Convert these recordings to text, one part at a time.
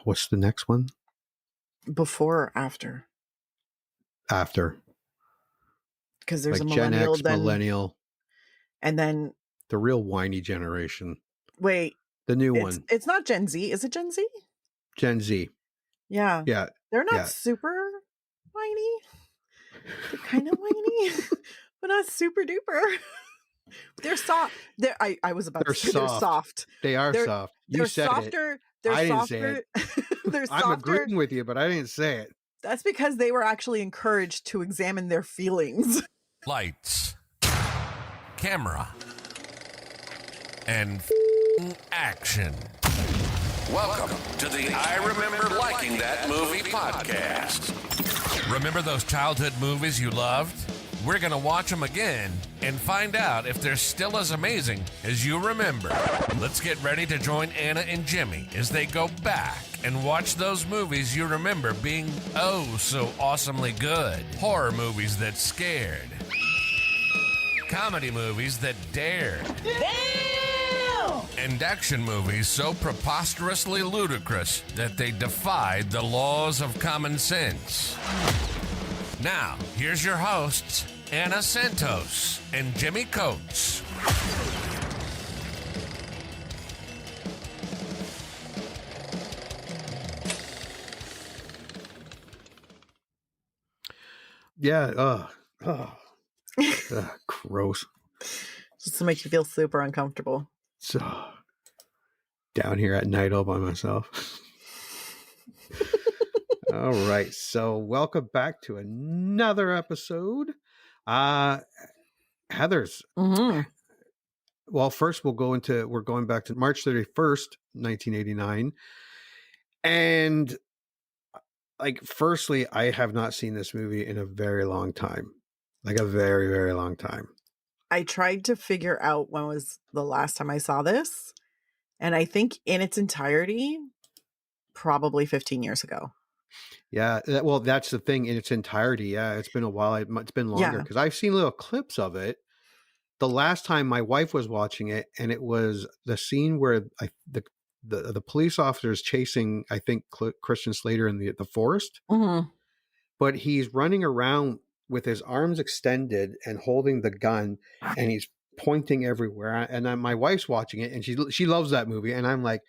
What's the next one? Before or after? After. Because there's like a millennial, Gen X, millennial. And then... The real whiny generation. Wait. The new one. It's not Gen Z. Is it Gen Z? Gen Z. Yeah. Yeah. They're not super whiny. They're kind of whiny, but not super duper. They're soft. I was about to say they're soft. They are soft. They're softer. I didn't say it. They're softer. I'm agreeing with you, but I didn't say it. That's because they were actually encouraged to examine their feelings. Lights, camera, and action. Welcome to the I Remember Liking That Movie podcast. Remember those childhood movies you loved? We're going to watch them again and find out if they're still as amazing as you remember. Let's get ready to join Anna and Jimmy as they go back and watch those movies you remember being oh so awesomely good. Horror movies that scared. Comedy movies that dared. Damn! And action movies so preposterously ludicrous that they defied the laws of common sense. Now, here's your hosts, Anna Santos and Jimmy Coates. Yeah. Gross. Just to make you feel super uncomfortable. So down here at night all by myself. All right. So welcome back to another episode. Heather's. Mm-hmm. Well, first we're going back to March 31st, 1989. And firstly, I have not seen this movie in a very long time. Like a very, very long time. I tried to figure out when was the last time I saw this. And I think in its entirety, probably 15 years ago. Yeah. Well, that's the thing in its entirety. Yeah. It's been a while. It's been longer because I've seen little clips of it. The last time my wife was watching it, and it was the scene where the police officer is chasing, I think, Christian Slater in the forest. Mm-hmm. But he's running around with his arms extended and holding the gun, and he's pointing everywhere. And my wife's watching it, and she loves that movie. And I'm like,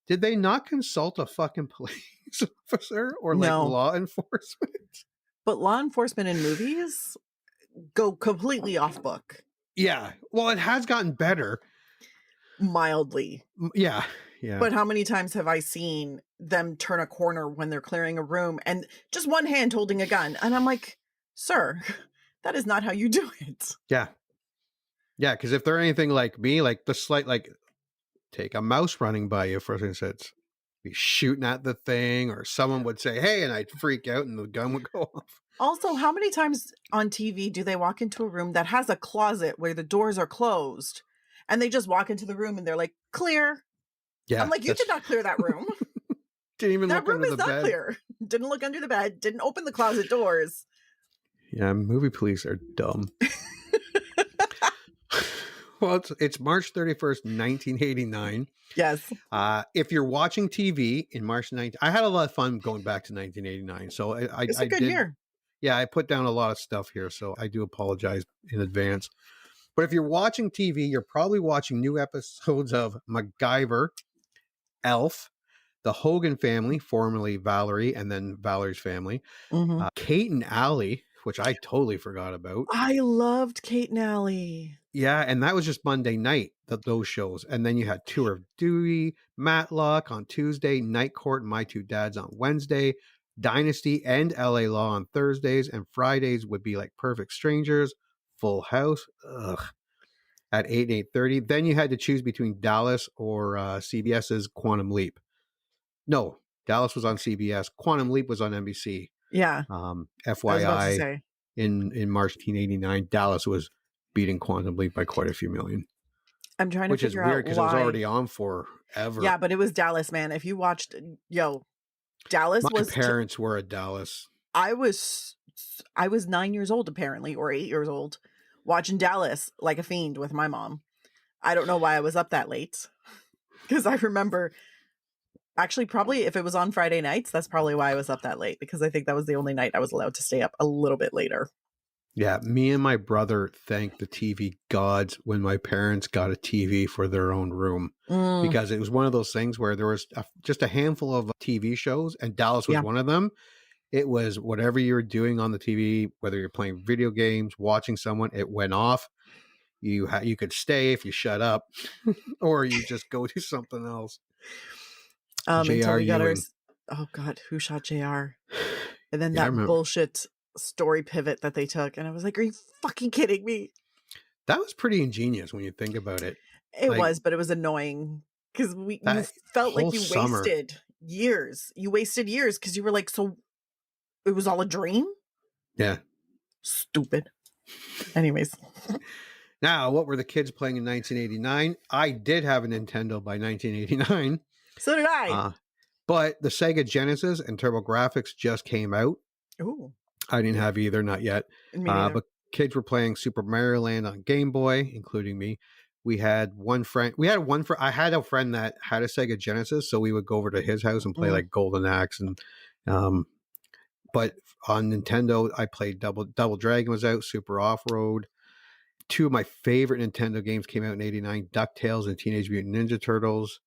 did they not consult a fucking police officer or law enforcement? But law enforcement in movies go completely off book. Yeah. Well, it has gotten better. Mildly. Yeah. Yeah. But how many times have I seen them turn a corner when they're clearing a room and just one hand holding a gun? And I'm like, sir, that is not how you do it. Yeah. Yeah. Because if they're anything like me, like the slight, take a mouse running by you, for instance, be shooting at the thing, or someone would say, hey, and I'd freak out and the gun would go off. Also, how many times on TV do they walk into a room that has a closet where the doors are closed and they just walk into the room and they're like, clear? Yeah. I'm like, you did not clear that room. Didn't even look under the bed. That room is not clear. Didn't look under the bed. Didn't open the closet doors. Yeah, movie police are dumb. Well, it's March 31st, 1989. Yes. If you're watching TV in March 19, I had a lot of fun going back to 1989. So it's a good year. Yeah, I put down a lot of stuff here, so I do apologize in advance. But if you're watching TV, you're probably watching new episodes of MacGyver, Elf, The Hogan Family, formerly Valerie, and then Valerie's Family, Kate and Allie, which I totally forgot about. I loved Kate and Allie. Yeah, and that was just Monday night, those shows. And then you had Tour of Duty, Matlock on Tuesday, Night Court, and My Two Dads on Wednesday, Dynasty and LA Law on Thursdays, and Fridays would be like Perfect Strangers, Full House, at 8 and 8:30. Then you had to choose between Dallas or CBS's Quantum Leap. No, Dallas was on CBS. Quantum Leap was on NBC. Yeah. FYI, in March 1989, Dallas was beating Quantum Leap by quite a few million. I'm trying to figure out why. Which is weird because it was already on forever. Yeah, but it was Dallas, man. If you watched, Dallas My parents were at Dallas. I was 9 years old, apparently, or 8 years old, watching Dallas like a fiend with my mom. I don't know why I was up that late, because I remember Actually, probably if it was on Friday nights, that's probably why I was up that late, because I think that was the only night I was allowed to stay up a little bit later. Yeah, me and my brother thanked the TV gods when my parents got a TV for their own room, because it was one of those things where there was just a handful of TV shows, and Dallas was one of them. It was whatever you were doing on the TV, whether you're playing video games, watching someone, it went off. You could stay if you shut up, or you just go do something else. Until we got oh God, who shot JR? And then that bullshit story pivot that they took, and I was like, are you fucking kidding me? That was pretty ingenious when you think about it. It was, but it was annoying because you felt like you wasted years. You wasted years because you were like, so it was all a dream? Yeah. Stupid. Anyways. Now, what were the kids playing in 1989? I did have a Nintendo by 1989. So did I. But the Sega Genesis and TurboGrafx just came out. Ooh. I didn't have either, not yet. But kids were playing Super Mario Land on Game Boy, including me. I had a friend that had a Sega Genesis, so we would go over to his house and play like Golden Axe. And but on Nintendo, I played Double Dragon was out, Super Off-Road. Two of my favorite Nintendo games came out in 89, DuckTales and Teenage Mutant Ninja Turtles.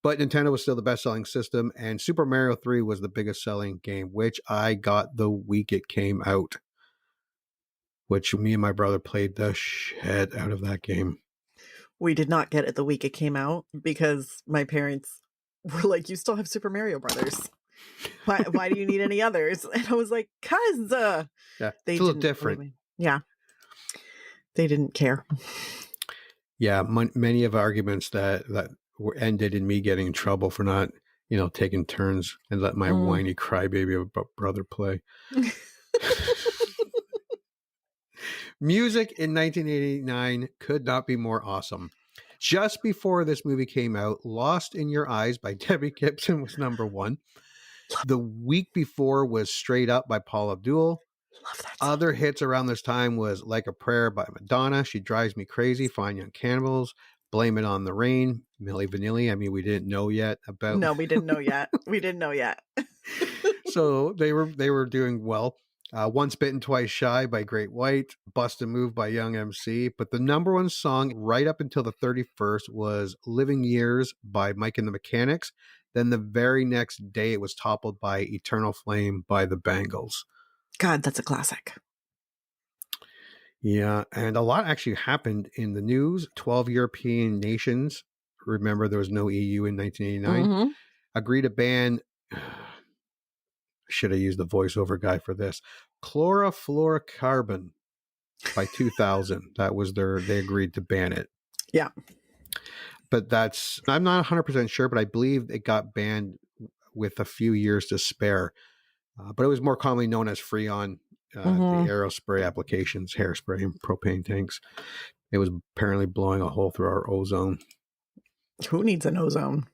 But Nintendo was still the best-selling system, and Super Mario 3 was the biggest-selling game, which I got the week it came out, which me and my brother played the shit out of that game. We did not get it the week it came out because my parents were like, you still have Super Mario Brothers. Why do you need any others? And I was like, cuz. Yeah, it's a little different. Yeah. They didn't care. Yeah, many of arguments that were ended in me getting in trouble for not, taking turns and let my whiny crybaby of a brother play. Music in 1989 could not be more awesome. Just before this movie came out, Lost in Your Eyes by Debbie Gibson was number one. The week before was Straight Up by Paula Abdul. Love that song. Other hits around this time was Like a Prayer by Madonna, She Drives Me Crazy, Fine Young Cannibals, Blame It on the Rain, Milli Vanilli. I mean, we didn't know yet about. No, we didn't know yet. We didn't know yet. So they were doing well. Once Bitten, Twice Shy by Great White, Bust a Move by Young MC. But the number one song right up until the 31st was Living Years by Mike and the Mechanics. Then the very next day it was toppled by Eternal Flame by the Bangles. God, that's a classic. Yeah, and a lot actually happened in the news. 12 European nations, remember there was no EU in 1989, agreed to ban, should have used the voiceover guy for this, chlorofluorocarbon by 2000. That was they agreed to ban it. Yeah. But I'm not 100% sure, but I believe it got banned with a few years to spare. But it was more commonly known as Freon, the aerospray applications, hairspray, and propane tanks. It was apparently blowing a hole through our ozone. Who needs an ozone?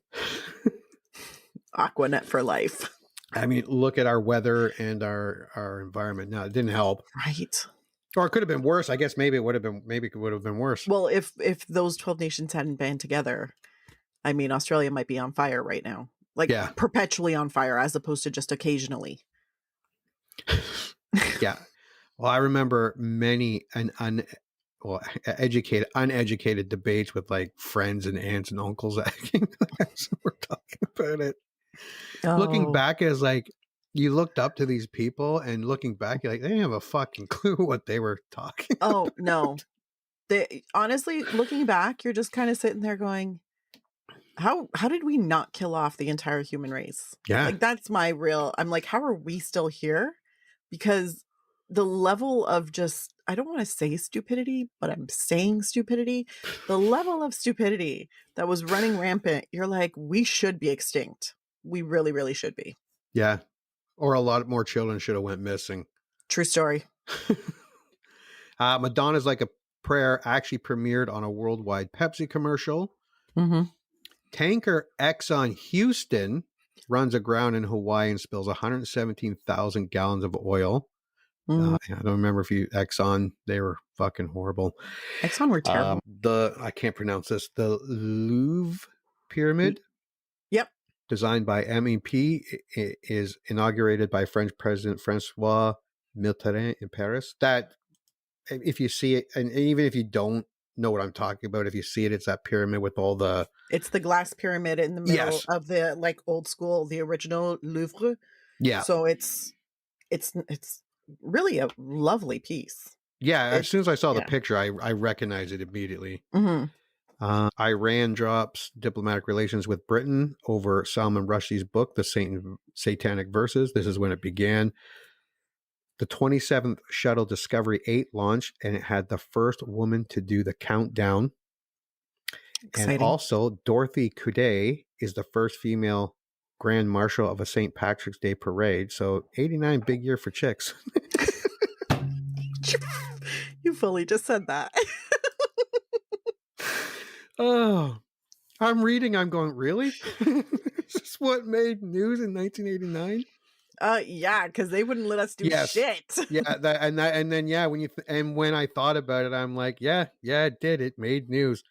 Aquanet for life. I mean, look at our weather and our environment. Now, it didn't help. Right. Or it could have been worse. I guess maybe it would have been worse. Well, if those 12 nations hadn't band together, I mean, Australia might be on fire right now. Like perpetually on fire as opposed to just occasionally. Yeah. Well, I remember many uneducated debates with like friends and aunts and uncles acting as we're talking about it. Oh. Looking back as like you looked up to these people, and looking back, you're like, they didn't have a fucking clue what they were talking about. Oh, no. Honestly, looking back, you're just kind of sitting there going, how did we not kill off the entire human race? Yeah. Like, that's I'm like, how are we still here? Because the level of just, I don't want to say stupidity, but I'm saying stupidity. The level of stupidity that was running rampant, you're like, we should be extinct. We really, really should be. Yeah. Or a lot more children should have went missing. True story. Madonna's Like a Prayer actually premiered on a worldwide Pepsi commercial. Tanker Exxon Houston runs aground in Hawaii and spills 117,000 gallons of oil. I don't remember if Exxon, they were fucking horrible. Exxon were terrible. I can't pronounce this. The Louvre Pyramid. Yep. designed by MEP, is inaugurated by French President Francois Mitterrand in Paris. That, if you see it, and even if you don't know what I'm talking about, if you see it, it's that pyramid with all the... It's the glass pyramid in the middle Yes. of the like old school, the original Louvre. Yeah. So it's really a lovely piece. Yeah, as soon as I saw the yeah. picture, I recognized it immediately. Mm-hmm. Iran drops diplomatic relations with Britain over Salman Rushdie's book, The Satanic Verses. This is when it began. The 27th shuttle Discovery 8 launched, and it had the first woman to do the countdown. Exciting. And also, Dorothy Couday is the first female Grand Marshal of a St. Patrick's Day parade. So 89, big year for chicks. You fully just said that. Oh, I'm reading. I'm going, really? Is this what made news in 1989? Yeah, because they wouldn't let us do shit. Yeah, and then yeah, when I thought about it, I'm like, yeah, it did. It made news.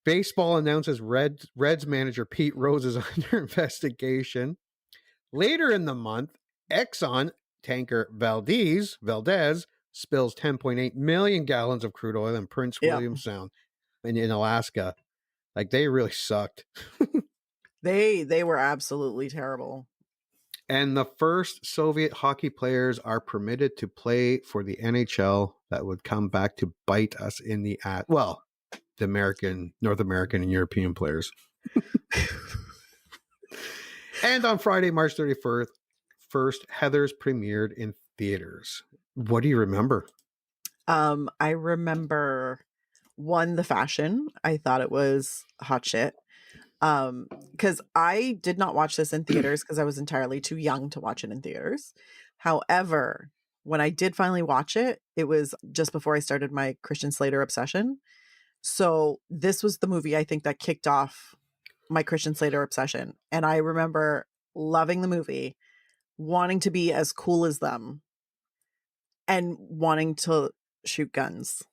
Baseball announces Reds manager Pete Rose is under investigation. Later in the month, Exxon tanker Valdez spills 10.8 million gallons of crude oil in Prince William Sound in Alaska. Like, they really sucked. They were absolutely terrible. And the first Soviet hockey players are permitted to play for the NHL. That would come back to bite us in the ass. Well, the North American and European players. And on Friday, March 31st, Heathers premiered in theaters. What do you remember? I remember, one, the fashion. I thought it was hot shit. Because I did not watch this in theaters because I was entirely too young to watch it in theaters. However, when I did finally watch it, it was just before I started my Christian Slater obsession. So this was the movie, I think, that kicked off my Christian Slater obsession. And I remember loving the movie, wanting to be as cool as them, and wanting to shoot guns.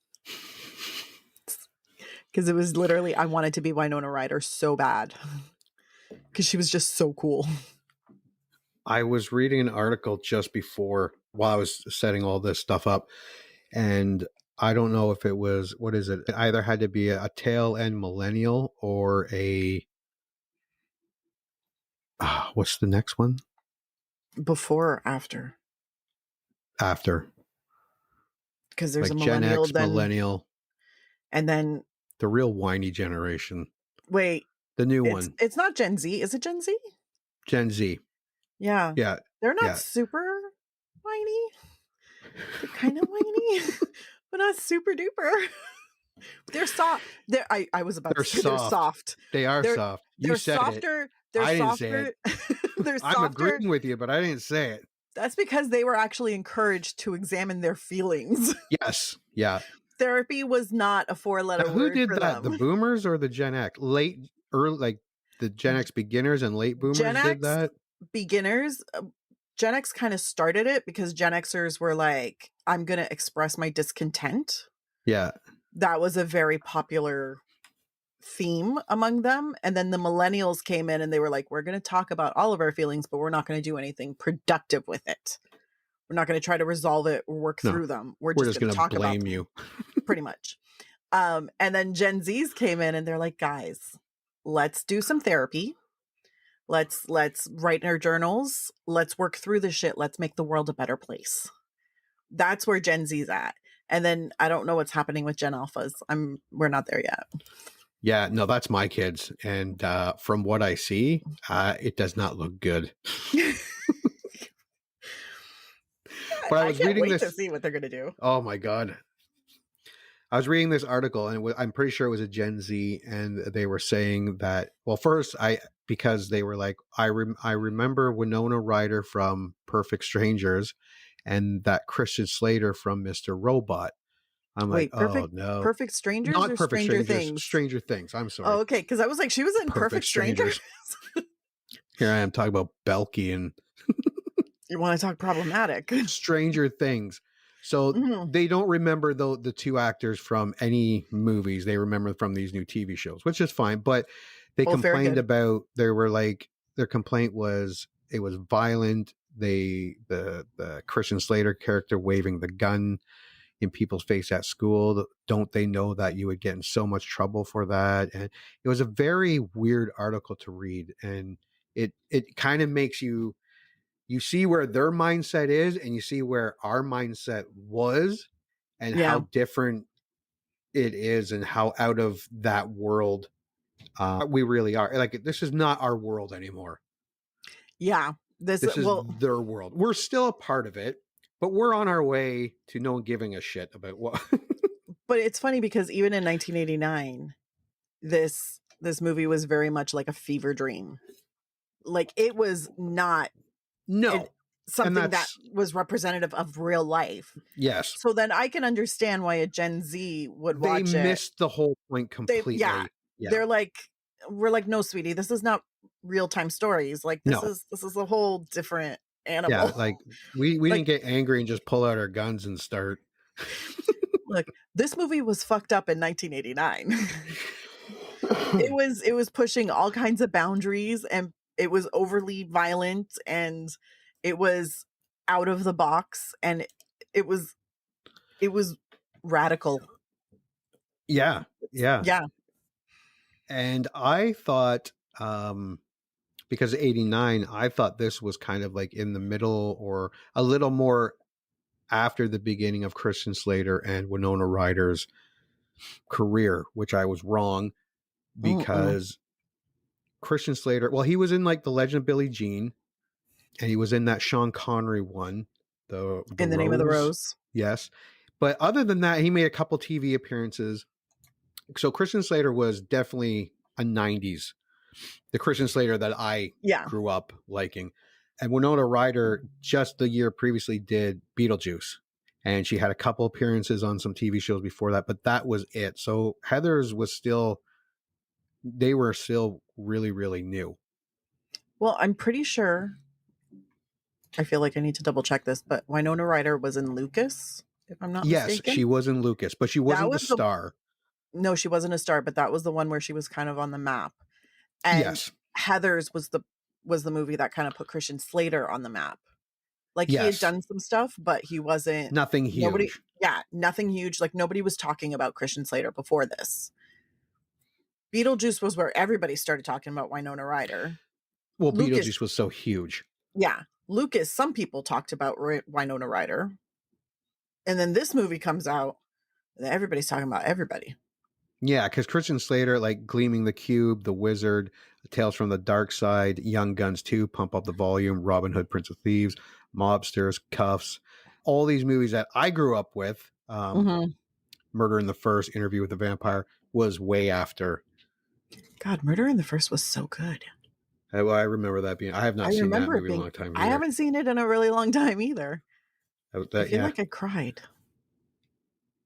Because it was literally, I wanted to be Winona Ryder so bad. Because she was just so cool. I was reading an article just before, while I was setting all this stuff up, and I don't know if it was, what is it? It either had to be a tail end millennial or a, what's the next one? Before or after? After. Because there's like a millennial, Gen X, millennial. And then the real whiny generation. Wait. The new one. It's not Gen Z. Is it Gen Z? Gen Z. Yeah. Yeah. They're not super whiny. They're kind of whiny, but not super duper. They're soft. I was about to say they're soft. They are soft. They're softer. They're I didn't softer. say it. They're softer. I'm agreeing with you, but I didn't say it. That's because they were actually encouraged to examine their feelings. Yes. Yeah. Therapy was not a 4-letter word. Who did for that? them. The boomers or the Gen X? Early, like the Gen X beginners and late boomers did that? Beginners. Gen X kind of started it because Gen Xers were like, I'm going to express my discontent. Yeah. That was a very popular theme among them. And then the millennials came in and they were like, we're going to talk about all of our feelings, but we're not going to do anything productive with it. We're not going to try to resolve it or work through them. We're just going to talk about blame you. pretty much. And then Gen Zs came in and they're like, guys, let's do some therapy. Let's write in our journals. Let's work through the shit. Let's make the world a better place. That's where Gen Z's at. And then I don't know what's happening with Gen Alphas. We're not there yet. Yeah, no, that's my kids. And from what I see, it does not look good. But I was reading this to see what they're going to do. Oh my God. I was reading this article and I'm pretty sure it was a Gen Z, and they were saying that, well, first because they were like, I remember Winona Ryder from Perfect Strangers and that Christian Slater from Mr. Robot. I'm like, oh no. Perfect Strangers Not or Perfect Stranger Strangers, Things? Stranger Things. I'm sorry. Oh, okay. Because I was like, she was in Perfect Strangers. Here I am talking about Belky and you want to talk problematic. Stranger Things. So they don't remember the two actors from any movies. They remember from these new TV shows, which is fine. But They Both very complained good. about their complaint was it was violent. The Christian Slater character waving the gun in people's face at school. Don't they know that you would get in so much trouble for that? And it was a very weird article to read, and it kind of makes you see where their mindset is, and you see where our mindset was, and Yeah. how different it is, and how out of that world we really are. Like, this is not our world anymore. Yeah. This is their world. We're still a part of it, but we're on our way to no one giving a shit about what. But it's funny because even in 1989, this movie was very much like a fever dream. Like, it was not something that was representative of real life. Yes. So then I can understand why a Gen Z would watch it. They missed the whole point completely. They're like, we're like, no, sweetie, this is not real time stories. Like, this is a whole different animal. Yeah, like we didn't get angry and just pull out our guns and start. Look, this movie was fucked up in 1989. It was pushing all kinds of boundaries, and it was overly violent, and it was out of the box, and it was radical. Yeah. And I thought, because 89, I thought this was kind of like in the middle or a little more after the beginning of Christian Slater and Winona Ryder's career, which I was wrong, because Christian Slater, well, he was in like The Legend of Billie Jean, and he was in that Sean Connery one, the In the Name of the Rose. Yes. But other than that, he made a couple TV appearances. So Christian Slater was definitely a 90s, the Christian Slater that I grew up liking. And Winona Ryder just the year previously did Beetlejuice, and she had a couple appearances on some TV shows before that, but that was it. So Heathers they were still really, really new. Well, I'm pretty sure, I feel like I need to double check this, but Winona Ryder was in Lucas, if I'm not mistaken. Yes, she was in Lucas, but she wasn't the star. No, she wasn't a star, but that was the one where she was kind of on the map. And Heathers was the movie that kind of put Christian Slater on the map. Like, he had done some stuff, but he wasn't nothing huge. Nothing huge. Like, nobody was talking about Christian Slater before this. Beetlejuice was where everybody started talking about Winona Ryder. Well, Beetlejuice was so huge. Yeah. Lucas, some people talked about Winona Ryder. And then this movie comes out, and everybody's talking about everybody. Yeah, because Christian Slater, like Gleaming the Cube, The Wizard, Tales from the Dark Side, Young Guns 2, Pump Up the Volume, Robin Hood, Prince of Thieves, Mobsters, Cuffs, all these movies that I grew up with. Murder in the First, Interview with the Vampire was way after. God, Murder in the First was so good. I remember that being. I have not seen that movie in a long time. I haven't seen it in a really long time either. I feel like I cried.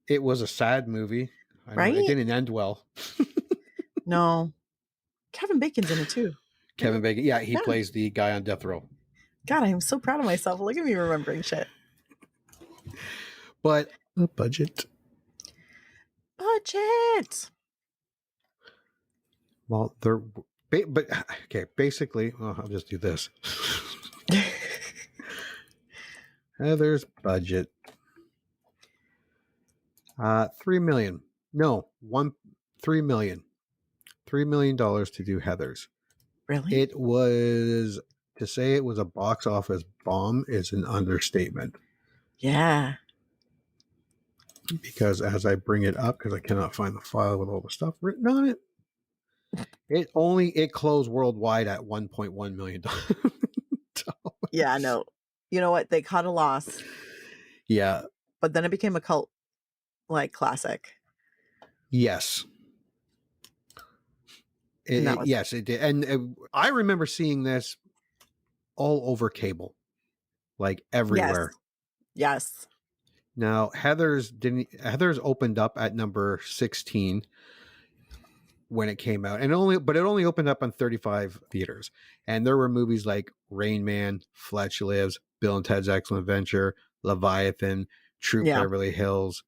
It was a sad movie. Right? It didn't end well. No. Kevin Bacon's in it too. Kevin Bacon. Yeah, he plays the guy on death row. God, I am so proud of myself. Look at me remembering shit. But the budget. Well, basically, I'll just do this. Heather's budget. $3 million. No, $3 million. $3 million to do Heathers. Really? It was, to say it was a box office bomb is an understatement. Yeah. Because as I bring it up, because I cannot find the file with all the stuff written on it, it closed worldwide at $1.1 million. Yeah, no. You know what? They caught a loss. Yeah. But then it became a cult classic. Yes. Yes, it did. And I remember seeing this all over cable, like everywhere. Yes. Now, Heathers opened up at number 16 when it came out, but it only opened up on 35 theaters. And there were movies like Rain Man, Fletch Lives, Bill and Ted's Excellent Adventure, Leviathan, Troop Beverly Hills,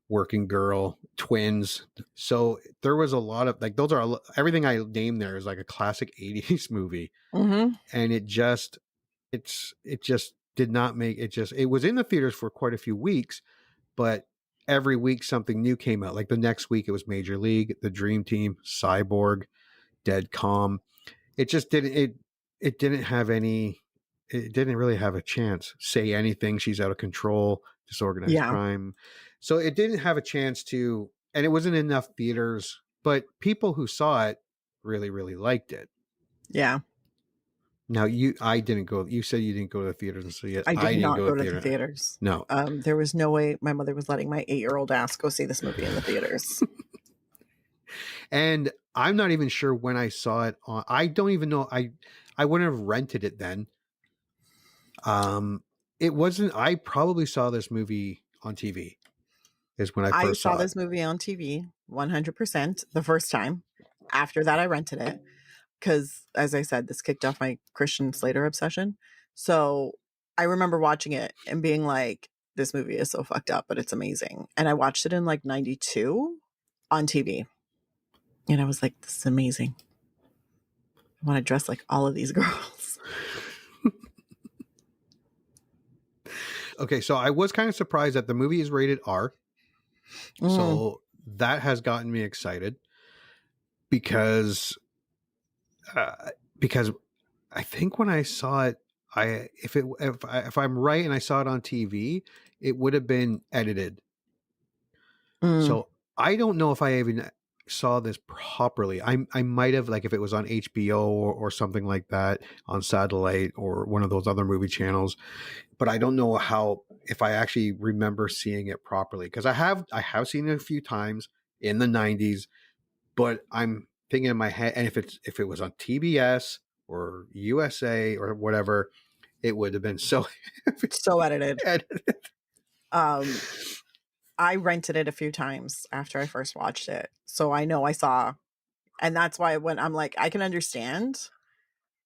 working girl, twins. So there was a lot of like, those are everything I named there is like a classic 80s movie. Mm-hmm. And it just did not make it. It was in the theaters for quite a few weeks, but every week something new came out. Like the next week it was Major League, The Dream Team, Cyborg, Dead Calm. It just didn't it didn't have any, it didn't really have a chance. Say Anything, She's Out of Control, Disorganized Yeah. Crime. So it didn't have a chance to, and it wasn't in enough theaters, but people who saw it really, really liked it. Yeah. Now I didn't go. You said you didn't go to the theaters and see it. I did didn't not go go to to the the theater. theaters. No. There was no way my mother was letting my 8-year-old ass go see this movie in the theaters. And I'm not even sure when I saw it on. I don't even know. I wouldn't have rented it then. It wasn't. I probably saw this movie on TV. Is when I I first saw saw this it. movie on TV 100% the first time. After that, I rented it because, as I said, this kicked off my Christian Slater obsession. So I remember watching it and being like, this movie is so fucked up, but it's amazing. And I watched it in like 92 on TV. And I was like, this is amazing. I want to dress like all of these girls. Okay, so I was kind of surprised that the movie is rated R. So that has gotten me excited because I think when I saw it, if I'm right and I saw it on TV, it would have been edited. So I don't know if I even saw this properly. I might have, like if it was on HBO or something like that on satellite or one of those other movie channels, but I don't know if I actually remember seeing it properly, because I have seen it a few times in the 90s, but I'm thinking in my head, and if it was on TBS or USA or whatever, it would have been so edited. edited. I rented it a few times after I first watched it. So I know I saw, and that's why when I'm like, I can understand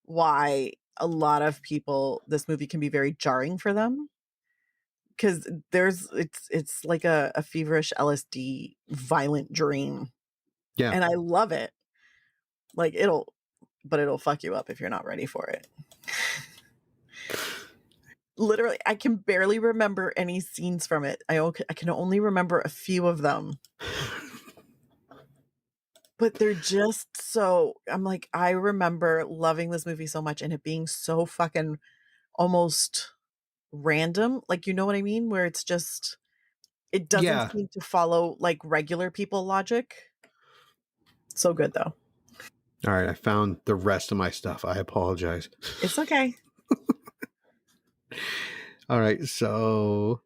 why a lot of people, this movie can be very jarring for them. Because it's like a feverish LSD violent dream. Yeah. And I love it. Like it'll fuck you up if you're not ready for it. Literally, I can barely remember any scenes from it. I can only remember a few of them. But they're just so, I'm like, I remember loving this movie so much and it being so fucking almost random. Like, you know what I mean? Where it's just, it doesn't seem to follow like regular people logic. So good though. All right, I found the rest of my stuff. I apologize. It's okay. All right, so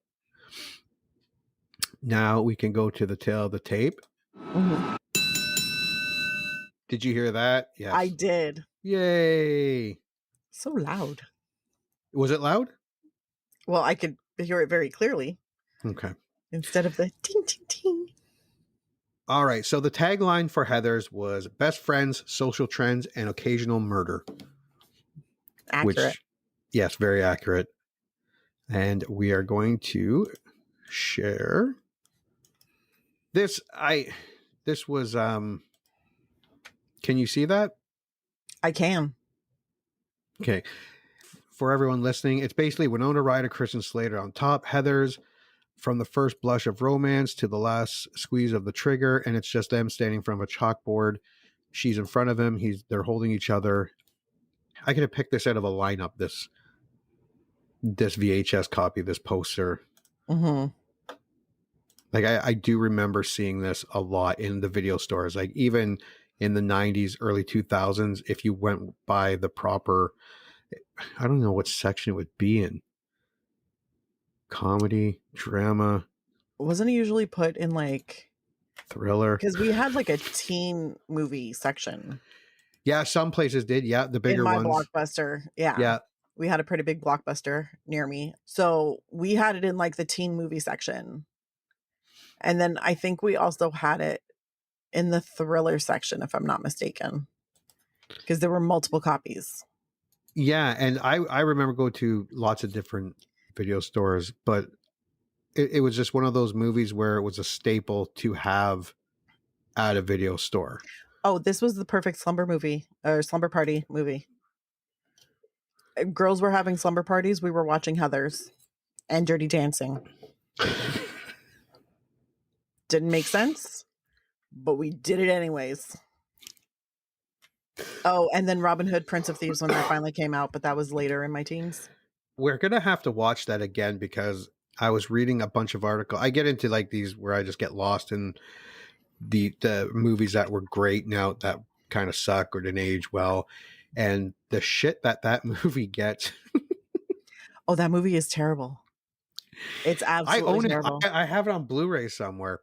now we can go to the tail of the tape. Mm-hmm. Did you hear that? Yes. I did. Yay. So loud. Was it loud? Well, I could hear it very clearly. Okay. Instead of the ting, ting, ting. All right, so the tagline for Heathers was best friends, social trends, and occasional murder. Accurate. Which, yes, very accurate. And we are going to share this. This was, can you see that? I can. Okay. For everyone listening, it's basically Winona Ryder, Christian Slater on top, Heathers, from the first blush of romance to the last squeeze of the trigger, and it's just them standing in front of a chalkboard. She's in front of him. They're holding each other. I could have picked this out of a lineup, this VHS copy, this poster. Mm-hmm. Like I do remember seeing this a lot in the video stores. Like even in the 90s, early 2000s, if you went by the proper, I don't know what section it would be in. Comedy, drama. Wasn't it usually put in like thriller? Because we had like a teen movie section. Yeah, some places did. Yeah, the bigger ones. In my Blockbuster. Yeah. Yeah. We had a pretty big Blockbuster near me. So we had it in like the teen movie section. And then I think we also had it in the thriller section, if I'm not mistaken. Because there were multiple copies. Yeah, and I remember going to lots of different video stores, but it was just one of those movies where it was a staple to have at a video store. Oh, this was the perfect slumber movie or slumber party movie. Girls were having slumber parties. We were watching Heathers and Dirty Dancing. Didn't make sense, but we did it anyways. Oh, and then Robin Hood, Prince of Thieves when that finally came out, but that was later in my teens. We're going to have to watch that again because I was reading a bunch of articles. I get into like these where I just get lost in the movies that were great now that kind of suck or didn't age well. And the shit that movie gets. Oh, that movie is terrible. It's absolutely I own terrible. it. I have it on Blu-ray somewhere.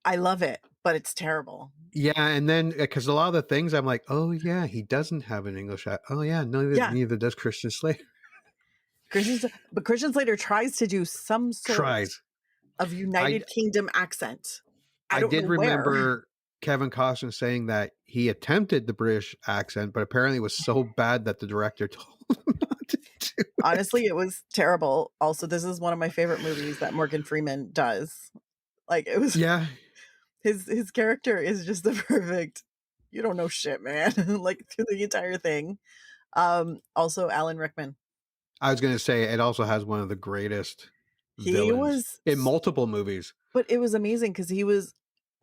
I love it, but it's terrible. Yeah, and then because a lot of the things I'm like, oh yeah, he doesn't have an English accent. Oh yeah, neither does Christian Slater. But Christian Slater tries to do some sort of United Kingdom accent. I did remember Kevin Costner saying that he attempted the British accent, but apparently it was so bad that the director told him not to do it. Honestly, it was terrible. Also, this is one of my favorite movies that Morgan Freeman does. Like it was, yeah. His character is just the perfect. You don't know shit, man. Like through the entire thing. Also, Alan Rickman. I was going to say it also has one of the greatest villains in multiple movies. But it was amazing because he was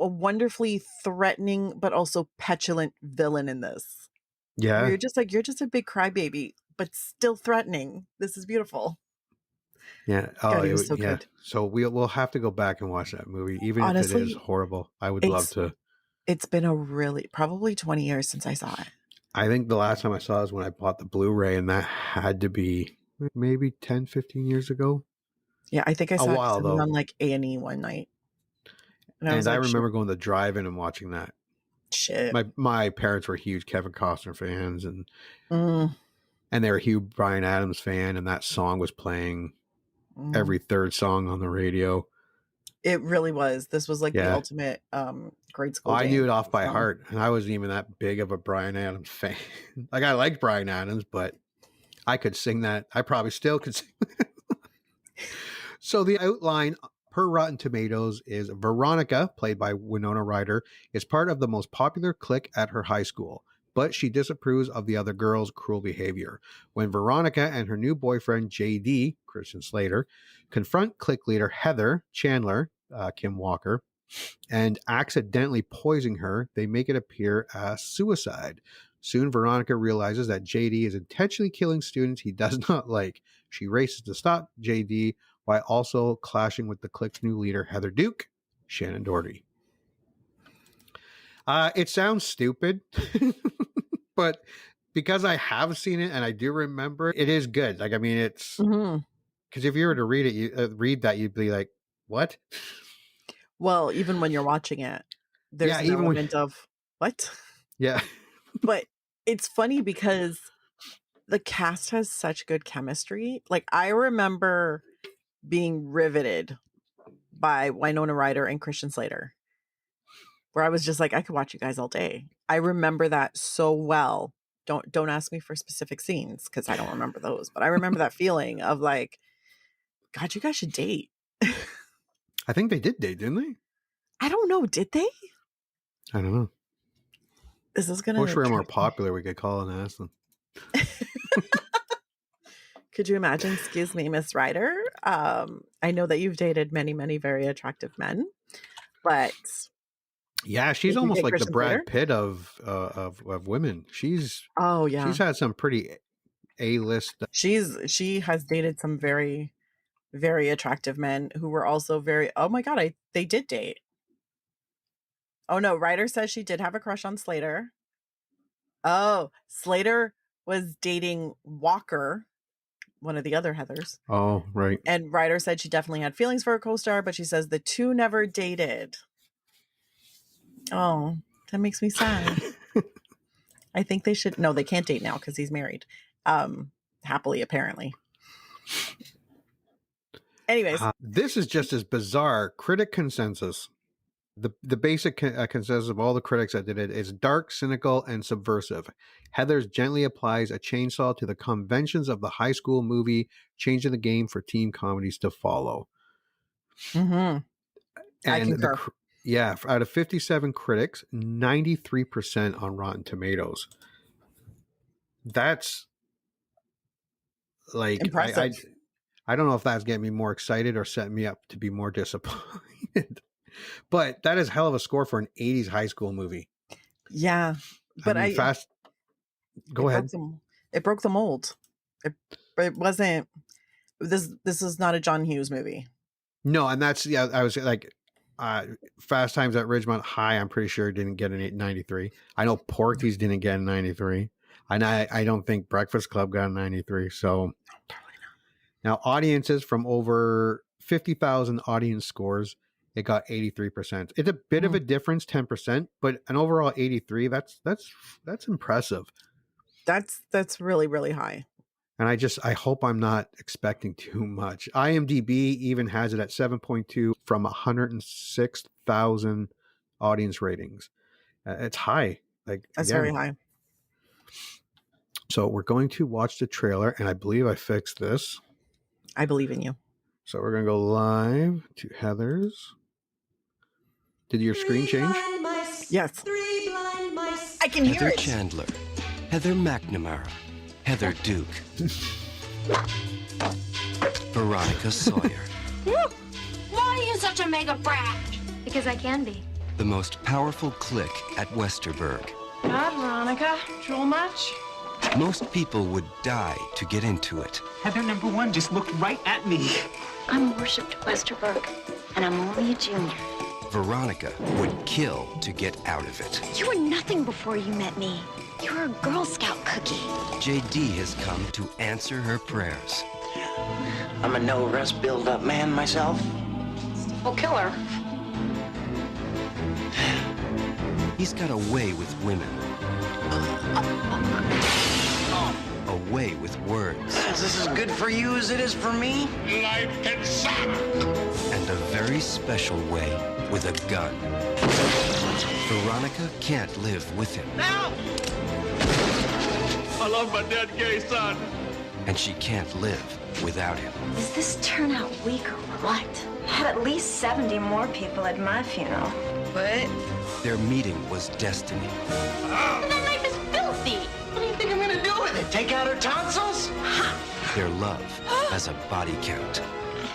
a wonderfully threatening but also petulant villain in this. Yeah. You're just a big crybaby, but still threatening. This is beautiful. Yeah. God, he was so good. So we'll have to go back and watch that movie, even honestly, if it is horrible. I would love to. It's been probably 20 years since I saw it. I think the last time I saw it was when I bought the Blu-ray, and that had to be maybe 10, 15 years ago. Yeah, I think I saw it on like A&E one night. And I remember going to the drive-in and watching that. Shit. My parents were huge Kevin Costner fans, and they were a huge Bryan Adams fan, and that song was playing every third song on the radio. It really was. This was like the ultimate grade school. I knew it off by heart, and I wasn't even that big of a Bryan Adams fan. Like I liked Bryan Adams, but I could sing that. I probably still could sing that. So the outline per Rotten Tomatoes is Veronica, played by Winona Ryder, is part of the most popular clique at her high school, but she disapproves of the other girls' cruel behavior. When Veronica and her new boyfriend, JD, Christian Slater, confront clique leader Heather Chandler, Kim Walker, and accidentally poison her, they make it appear as suicide. Soon, Veronica realizes that JD is intentionally killing students he does not like. She races to stop JD while also clashing with the clique's new leader, Heather Duke, Shannon Doherty. It sounds stupid, but because I have seen it and I do remember, it is good. Like, I mean, it's because if you were to read it, read that, you'd be like, what? Well, even when you're watching it, there's an element of what? Yeah. But it's funny because the cast has such good chemistry. Like, I remember being riveted by Winona Ryder and Christian Slater, where I was just like, I could watch you guys all day. I remember that so well. Don't ask me for specific scenes because I don't remember those, but I remember that feeling of like, God, you guys should date. I think they did date, didn't they? I don't know. Did they? I don't know. This is gonna. I wish we were more popular. We could call and ask them. Could you imagine? Excuse me, Miss Ryder. I know that you've dated many, many very attractive men, but yeah, she's almost like the Brad Pitt of women. She's she's had some pretty A-list. She has dated some very, very attractive men who were also very. Oh my God, they did date. Oh no, Ryder says she did have a crush on Slater. Oh, Slater was dating Walker, one of the other Heathers. Oh, right. And Ryder said she definitely had feelings for a co-star, but she says the two never dated. Oh, that makes me sad. I think they should. No, they can't date now because he's married. Happily, apparently. Anyways. This is just as bizarre. Critic consensus. The basic consensus of all the critics that did it is dark, cynical, and subversive. Heathers gently applies a chainsaw to the conventions of the high school movie, changing the game for teen comedies to follow. Mm-hmm. I And concur. out of 57 critics, 93% on Rotten Tomatoes. That's like Impressive. I don't know if that's getting me more excited or setting me up to be more disappointed. But that is hell of a score for an 80s high school movie. Yeah. But I mean, go ahead. It broke the mold. It wasn't this is not a John Hughes movie. No, and that's I was like Fast Times at Ridgemont High, I'm pretty sure didn't get an 93. I know Porky's didn't get a 93. And I don't think Breakfast Club got a 93. So now audiences from over 50,000 audience scores, it got 83%. It's a bit of a difference, 10%, but an overall 83, that's impressive. That's really, really high. And I hope I'm not expecting too much. IMDb even has it at 7.2 from 106,000 audience ratings. It's high. That's very high. So we're going to watch the trailer, and I believe I fixed this. I believe in you. So we're going to go live to Heather's. Did your screen change? Yes. I can hear Heather it. Chandler, Heather McNamara, Heather Duke, Veronica Sawyer. Why are you such a mega brat? Because I can be. The most powerful clique at Westerberg. God, Veronica. Drool much? Most people would die to get into it. Heather #1 just looked right at me. I'm worshipped Westerberg, and I'm only a junior. Veronica would kill to get out of it. You were nothing before you met me. You were a Girl Scout cookie. JD has come to answer her prayers. I'm a no-rest build-up man myself. We'll kill her. He's got a way with women. A way with words. Is this as good for you as it is for me? Life can suck. And a very special way with a gun. Veronica can't live with him. Now! I love my dead gay son. And she can't live without him. Does this turn out weak or what? I had at least 70 more people at my funeral. What? Their meeting was destiny. That knife is filthy. What do you think I'm gonna do with it? Take out her tonsils? Their love has a body count.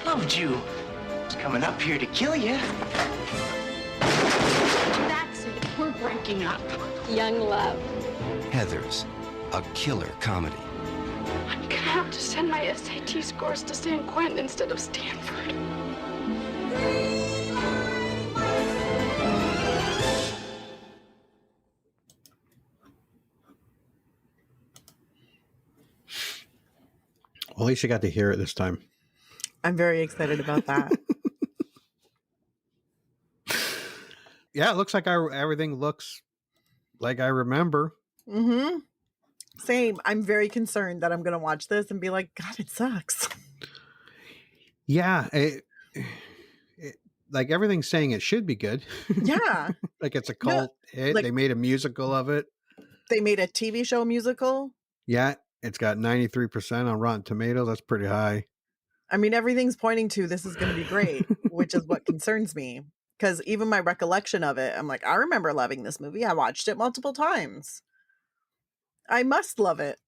Loved you. Was coming up here to kill you. That's it. We're breaking up. Young love. Heather's a killer comedy. I'm gonna have to send my SAT scores to San Quentin instead of Stanford. Well, at least you got to hear it this time. I'm very excited about that. Yeah, it looks like everything looks like I remember. Mm-hmm. Same. I'm very concerned that I'm going to watch this and be like, God, it sucks. Yeah, like everything's saying it should be good. Yeah. Like it's a cult hit. like- They made a musical of it. They made a TV show musical. Yeah, it's got 93% on Rotten Tomatoes. That's pretty high. I mean, everything's pointing to this is going to be great, which is what concerns me. Because even my recollection of it, I'm like, I remember loving this movie. I watched it multiple times. I must love it.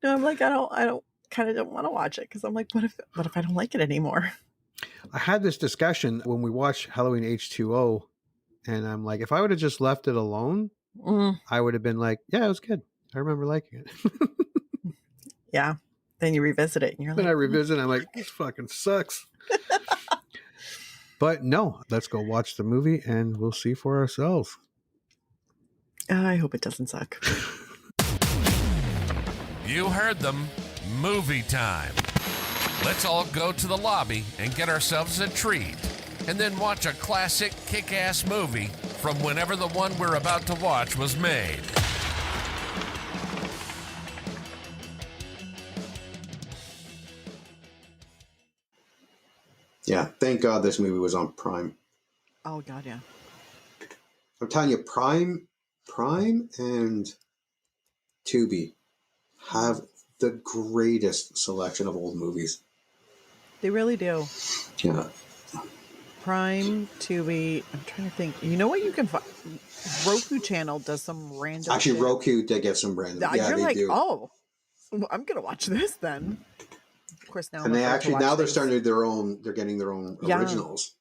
No, I'm like, I don't want to watch it because I'm like, what if I don't like it anymore? I had this discussion when we watched Halloween H2O, and I'm like, if I would have just left it alone, I would have been like, yeah, it was good. I remember liking it. Yeah. Then you revisit it and you're Then like, I revisit, I'm like, this fucking sucks. But no, let's go watch the movie and we'll see for ourselves. I hope it doesn't suck. You heard them. Movie time. Let's all go to the lobby and get ourselves a treat. And then watch a classic kick-ass movie from whenever the one we're about to watch was made. Yeah, thank God this movie was on Prime. Oh, God, yeah. I'm telling you, Prime and Tubi have the greatest selection of old movies. They really do. Yeah. Prime, Tubi. I'm trying to think. You know what you can find? Roku channel does some random Actually, shit. Roku did get some random. Yeah, You're they like, do. oh, I'm gonna watch this then. Of course, now And I'm they afraid actually to watch now they're things. starting to do their own. They're getting their own Yeah. originals.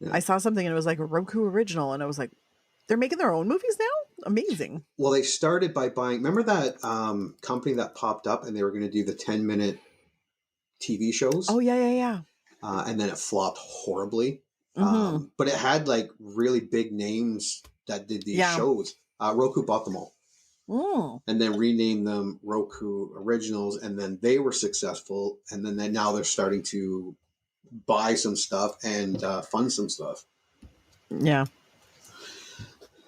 Yeah. I saw something and it was like a Roku original, and I was like, they're making their own movies now? Amazing. Well, they started by buying. Remember that company that popped up, and they were going to do the 10-minute TV shows. Oh yeah. And then it flopped horribly. Mm-hmm. But it had like really big names that did these shows. Roku bought them all. And then renamed them Roku Originals, and then they were successful. And then now they're starting to buy some stuff and fund some stuff. Yeah.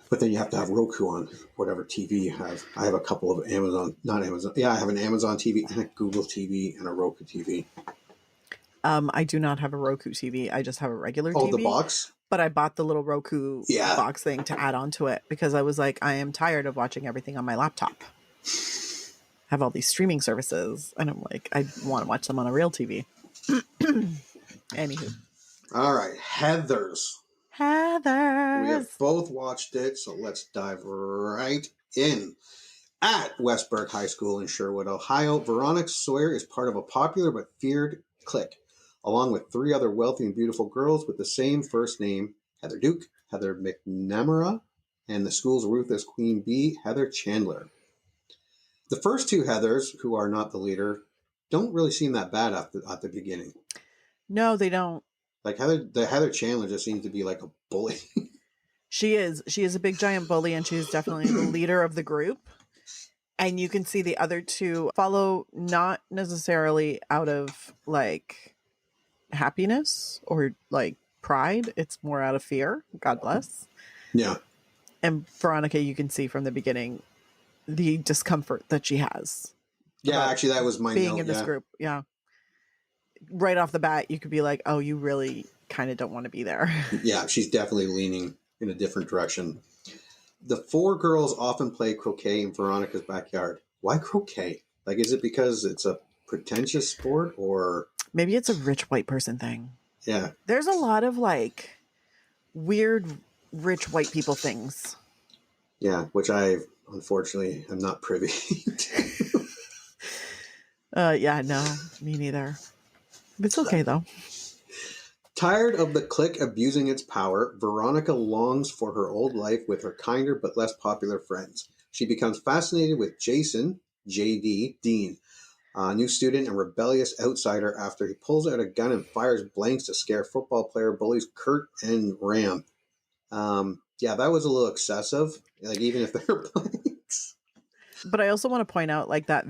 But then you have to have Roku on whatever TV you have. I have a couple of Amazon, not Amazon. Yeah, I have an Amazon TV and a Google TV and a Roku TV. I do not have a Roku TV. I just have a regular TV. Oh, the box? But I bought the little Roku box thing to add on to it because I was like, I am tired of watching everything on my laptop. I have all these streaming services, and I'm like, I want to watch them on a real TV. Anywho. All right, Heathers. We have both watched it, so let's dive right in. At Westburg High School in Sherwood, Ohio, Veronica Sawyer is part of a popular but feared clique, along with 3 other wealthy and beautiful girls with the same first name, Heather Duke, Heather McNamara, and the school's ruthless queen bee, Heather Chandler. The first 2 Heathers, who are not the leader, don't really seem that bad at the beginning. No, they don't. Like Heather Chandler just seems to be like a bully. She is. She is a big giant bully, and she is definitely the leader of the group. And you can see the other 2 follow not necessarily out of like happiness or like pride. It's more out of fear. God bless. Yeah. And Veronica, you can see from the beginning the discomfort that she has. Yeah, actually, that was my being note, in this group. Yeah. Right off the bat, you could be like, oh, you really kind of don't want to be there. Yeah, she's definitely leaning in a different direction. The 4 girls often play croquet in Veronica's backyard. Why croquet? Like, is it because it's a pretentious sport, or maybe it's a rich white person thing? Yeah. There's a lot of like weird rich white people things. Yeah, which I unfortunately am not privy to. Yeah, no, me neither. It's okay though. Tired of the clique abusing its power, Veronica longs for her old life with her kinder but less popular friends. She becomes fascinated with Jason, JD, Dean, a new student and rebellious outsider after he pulls out a gun and fires blanks to scare football player bullies Kurt and Ram. Yeah, that was a little excessive, like even if they're blanks. But I also want to point out like that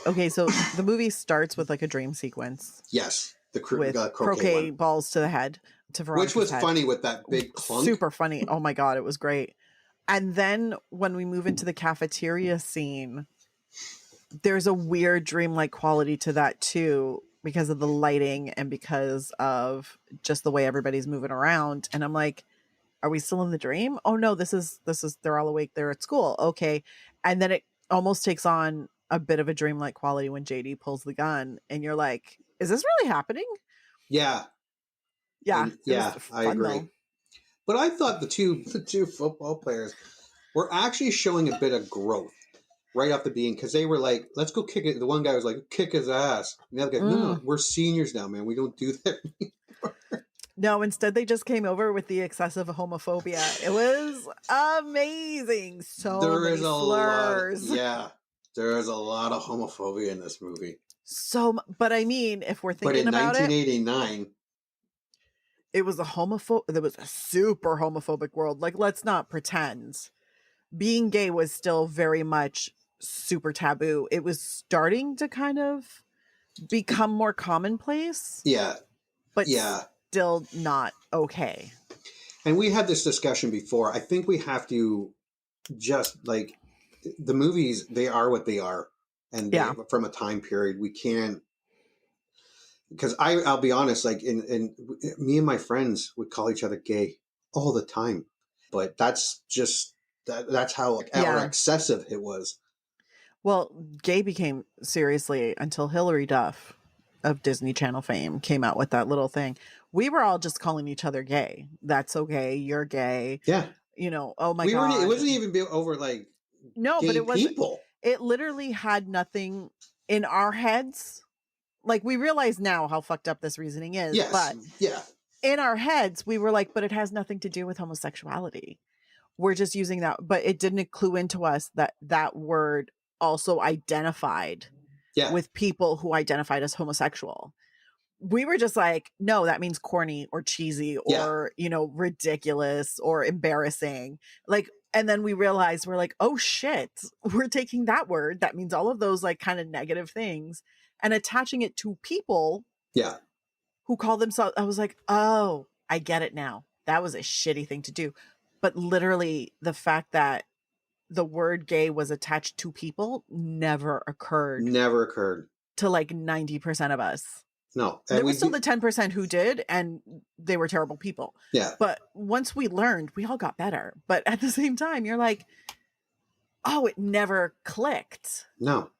okay, so the movie starts with like a dream sequence. Yes. The croquet balls to the head, to Veronica's which was head. funny with that big clunk. Super funny. Oh my God, it was great. And then when we move into the cafeteria scene, there's a weird dreamlike quality to that too, because of the lighting and because of just the way everybody's moving around. And I'm like, are we still in the dream? Oh no, this is they're all awake. They're at school. Okay. And then it almost takes on a bit of a dreamlike quality when JD pulls the gun and you're like, is this really happening? Yeah. Yeah. Yeah, I agree. Though. But I thought the two football players were actually showing a bit of growth right off the beginning, because they were like, let's go kick it. The one guy was like, kick his ass. And the other guy, no, we're seniors now, man. We don't do that anymore. No, instead they just came over with the excessive homophobia. It was amazing. So there many is a slurs. there is a lot of homophobia in this movie. But I mean, if we're thinking about it, but in 1989, it was there was a super homophobic world. Like, let's not pretend. Being gay was still very much super taboo. It was starting to kind of become more commonplace. Yeah. But still not okay. And we had this discussion before. I think we have to just, like, the movies, they are what they are. And from a time period, we can't, because I'll be honest, like in me and my friends would call each other gay all the time, but that's just that's how our excessive it was. Well, gay became seriously until Hillary Duff. of Disney Channel fame came out with that little thing. We were all just calling each other gay. That's okay. You're gay. Yeah. You know, oh my We weren't, God. it wasn't even over like No, but gay it wasn't. people. It literally had nothing in our heads. Like, we realize now how fucked up this reasoning is. Yes. But Yeah. in our heads, we were like, but it has nothing to do with homosexuality. We're just using that. But it didn't clue into us that that word also identified with people who identified as homosexual. We were just like, no, that means corny or cheesy or, you know, ridiculous or embarrassing. Like, and then we realized we're like, oh shit, we're taking that word that means all of those like kind of negative things and attaching it to people who call themselves. I was like, oh, I get it now. That was a shitty thing to do. But literally the fact that the word gay was attached to people never occurred to like 90% of us. No. There was still the 10% who did, and they were terrible people. Yeah. But once we learned, we all got better. But at the same time, you're like, oh, it never clicked. No.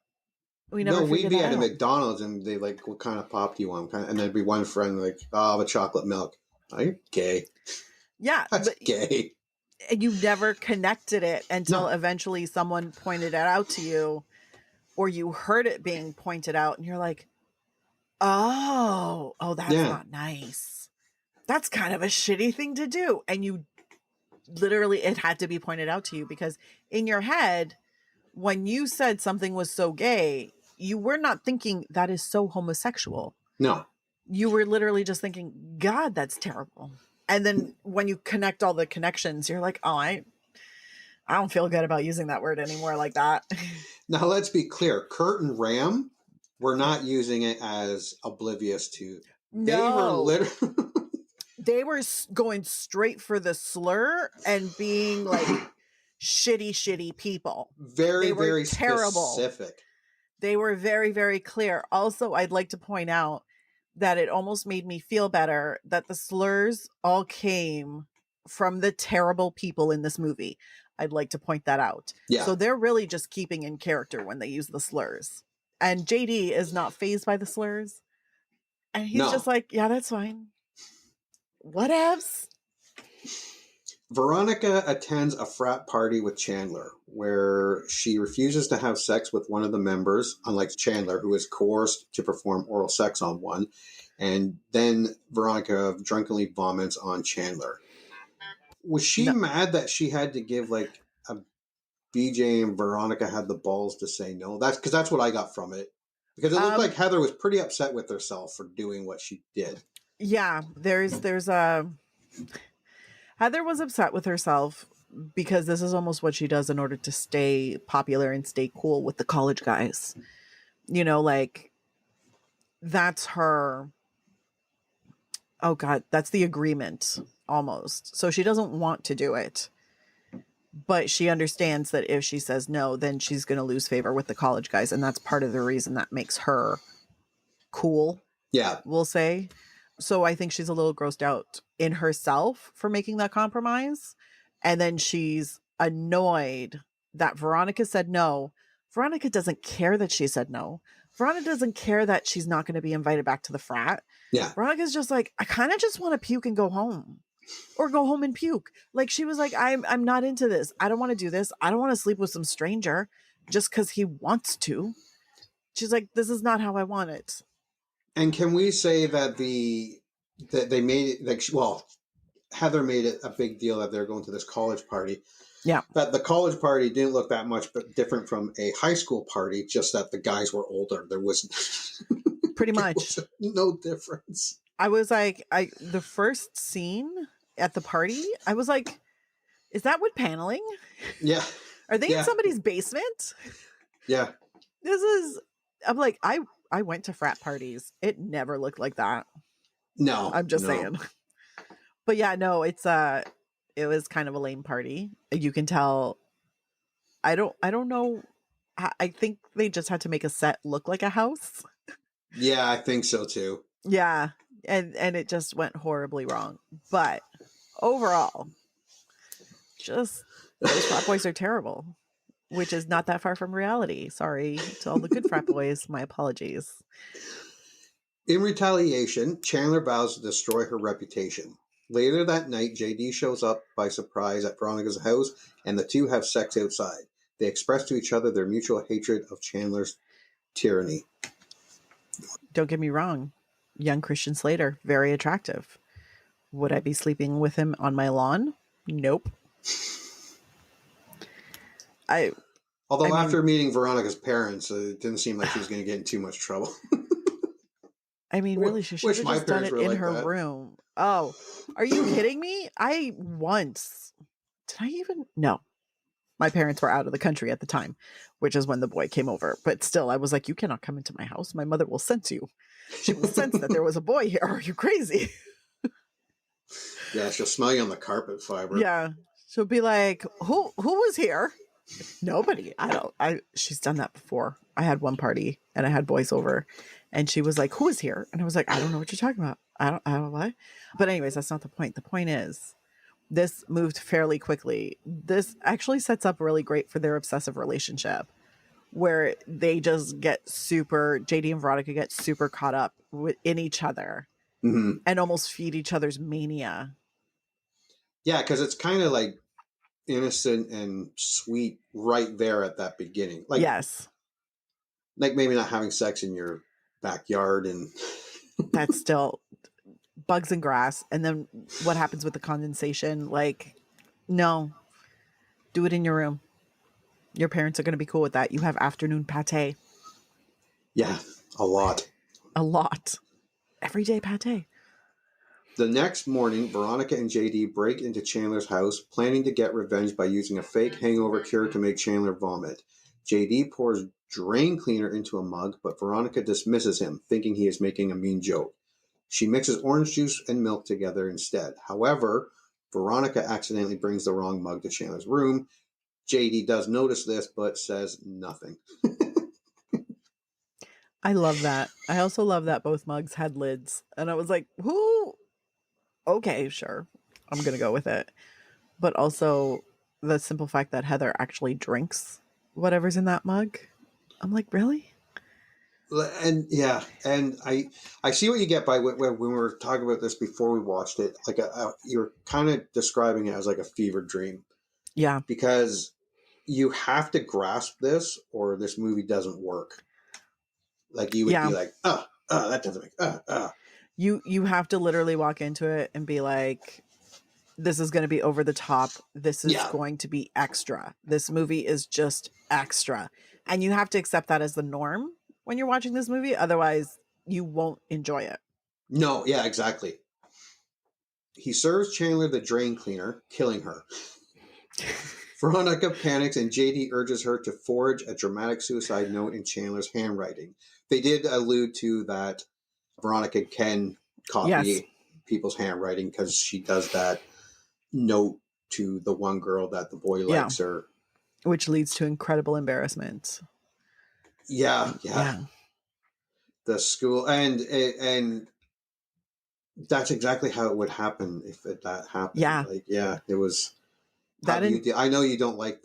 We never we'd be at a out. McDonald's and they like, what kind of pop do you want? And there'd be one friend like, oh, the chocolate milk. Oh, you're gay. Yeah. That's gay. And you never connected it until eventually someone pointed it out to you, or you heard it being pointed out, and you're like, oh, that's not nice. That's kind of a shitty thing to do. And you literally, it had to be pointed out to you, because in your head, when you said something was so gay, you were not thinking that is so homosexual. No. You were literally just thinking, God, that's terrible. And then when you connect all the connections, you're like, oh, I don't feel good about using that word anymore like that. Now, let's be clear. Kurt and Ram were not using it as oblivious to. No. They were literally. They were going straight for the slur and being like shitty people. Very, very terrible. specific. They were very, very clear. Also, I'd like to point out that it almost made me feel better that the slurs all came from the terrible people in this movie. I'd like to point that out. Yeah. So they're really just keeping in character when they use the slurs. And JD is not fazed by the slurs. And he's just like, yeah, that's fine. Whatevs. Veronica attends a frat party with Chandler, where she refuses to have sex with one of the members, unlike Chandler, who is coerced to perform oral sex on one. And then Veronica drunkenly vomits on Chandler. Was she mad that she had to give like a BJ and Veronica had the balls to say no? That's because that's what I got from it. Because it looked like Heather was pretty upset with herself for doing what she did. Yeah, there's a Heather was upset with herself because this is almost what she does in order to stay popular and stay cool with the college guys. You know, like that's her. Oh God, that's the agreement almost. So she doesn't want to do it, but she understands that if she says no, then she's going to lose favor with the college guys. And that's part of the reason that makes her cool. Yeah. We'll say. So I think she's a little grossed out in herself for making that compromise. And then she's annoyed that Veronica said no. Veronica doesn't care that she said no. Veronica doesn't care that she's not going to be invited back to the frat. Yeah. Veronica's just like, I kind of just want to puke and go home. Or go home and puke. Like she was like, I'm not into this. I don't want to do this. I don't want to sleep with some stranger just because he wants to. She's like, this is not how I want it. And can we say that that they made it like, well, Heather made it a big deal that they're going to this college party. Yeah. That the college party didn't look that much but different from a high school party, just that the guys were older. There was pretty much no difference. I was like, the first scene at the party, I was like, is that wood paneling? Yeah. Are they in somebody's basement? Yeah. I'm like, I went to frat parties. It never looked like that. No. I'm just saying. But yeah, no, it was kind of a lame party. You can tell. I don't know. I think they just had to make a set look like a house. Yeah, I think so too. Yeah. And it just went horribly wrong. But overall, just those frat boys are terrible, which is not that far from reality. Sorry to all the good frat boys. My apologies. In retaliation, Chandler vows to destroy her reputation. Later that night, JD shows up by surprise at Veronica's house, and the two have sex outside. They express to each other their mutual hatred of Chandler's tyranny. Don't get me wrong. Young Christian Slater, very attractive. Would I be sleeping with him on my lawn? Nope. Although after meeting Veronica's parents, it didn't seem like she was going to get in too much trouble. I mean, really, she should have just done it in her room. Oh, are you kidding me? No. My parents were out of the country at the time, which is when the boy came over. But still, I was like, you cannot come into my house. My mother will sense you. She will sense that there was a boy here. Are you crazy? Yeah, she'll smell you on the carpet fiber. Yeah. She'll be like, who was here? Nobody. She's done that before. I had one party and I had boys over and she was like, who is here? And I was like, I don't know what you're talking about. I don't know why. But anyways, that's not the point. The point is this moved fairly quickly. This actually sets up really great for their obsessive relationship where they just get JD and Veronica get super caught up in each other and almost feed each other's mania. Yeah, because it's kind of like innocent and sweet right there at that beginning. Like, yes. Like maybe not having sex in your backyard and that's still bugs and grass. And then what happens with the condensation? Like, no, do it in your room. Your parents are going to be cool with that. You have afternoon pate. Yeah, a lot. Everyday pate. The next morning, Veronica and JD break into Chandler's house, planning to get revenge by using a fake hangover cure to make Chandler vomit. JD pours drain cleaner into a mug, but Veronica dismisses him, thinking he is making a mean joke. She mixes orange juice and milk together instead. However, Veronica accidentally brings the wrong mug to Chandler's room. JD does notice this, but says nothing. I love that. I also love that both mugs had lids. And I was like, who? Okay, sure. I'm going to go with it. But also the simple fact that Heather actually drinks whatever's in that mug. I'm like, really? And yeah, and I see what you get by when we were talking about this before we watched it. Like you're kind of describing it as like a fever dream. Yeah. Because you have to grasp this or this movie doesn't work. Like you would be like, that doesn't make, You have to literally walk into it and be like, this is going to be over the top. This is going to be extra. This movie is just extra. And you have to accept that as the norm when you're watching this movie. Otherwise, you won't enjoy it. No, yeah, exactly. He serves Chandler the drain cleaner, killing her. Veronica panics and JD urges her to forge a dramatic suicide note in Chandler's handwriting. They did allude to that Veronica can copy people's handwriting because she does that note to the one girl that the boy likes her. Which leads to incredible embarrassment. Yeah. The school and that's exactly how it would happen if that happened. Yeah. It was I know you don't like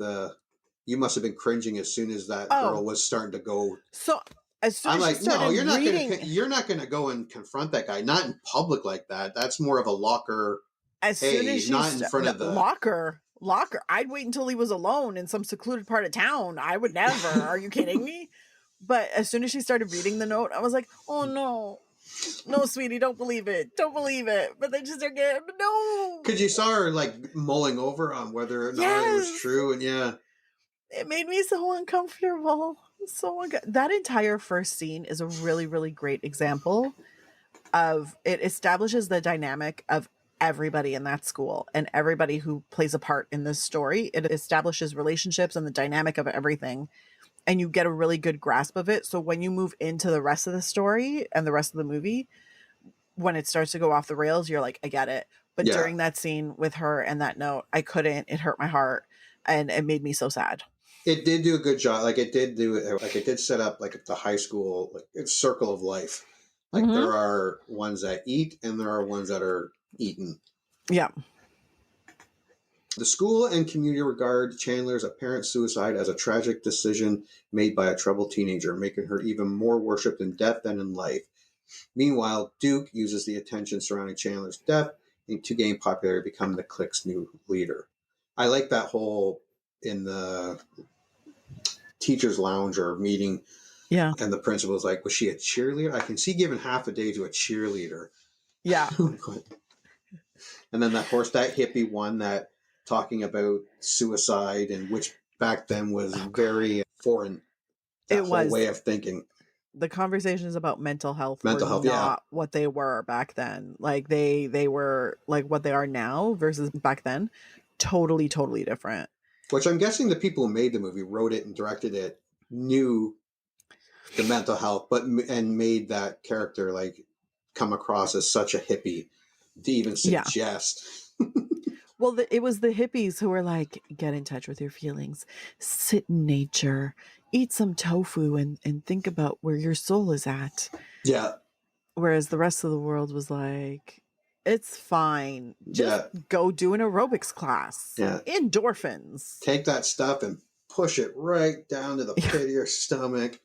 you must have been cringing as soon as that girl was starting to go. So as soon I'm as like, she started you're not gonna go and confront that guy, not in public like that. That's more of a locker. As soon as not in front of the locker, I'd wait until he was alone in some secluded part of town. I would never. Are you kidding me? But as soon as she started reading the note, I was like, oh no, sweetie, don't believe it. But then she started getting no. Because you saw her like mulling over on whether or not it was true, and it made me so uncomfortable. That entire first scene is a really, really great example of it establishes the dynamic of everybody in that school and everybody who plays a part in this story. It establishes relationships and the dynamic of everything. And you get a really good grasp of it. So when you move into the rest of the story and the rest of the movie, when it starts to go off the rails, you're like, I get it. But during that scene with her and that note, I couldn't. It hurt my heart. And it made me so sad. It did do a good job. Like it did set up like the high school, like it's circle of life. Like there are ones that eat and there are ones that are eaten. Yeah. The school and community regard Chandler's apparent suicide as a tragic decision made by a troubled teenager, making her even more worshipped in death than in life. Meanwhile, Duke uses the attention surrounding Chandler's death to gain popularity, become the clique's new leader. I like that whole in the teacher's lounge or meeting. Yeah. And the principal's like, was she a cheerleader? I can see giving half a day to a cheerleader. Yeah. And then that hippie one that talking about suicide, and which back then was very foreign. That It was. whole way of thinking. The conversations about mental health were Health, not what they were back then. Like they were like what they are now versus back then. Totally different. Which I'm guessing the people who made the movie, wrote it and directed it, knew the mental health, and made that character like come across as such a hippie to even suggest. Well, it was the hippies who were like, get in touch with your feelings, sit in nature, eat some tofu, and think about where your soul is at. Yeah. Whereas the rest of the world was like, it's fine. Just go do an aerobics class. Yeah. Endorphins. Take that stuff and push it right down to the pit of your stomach.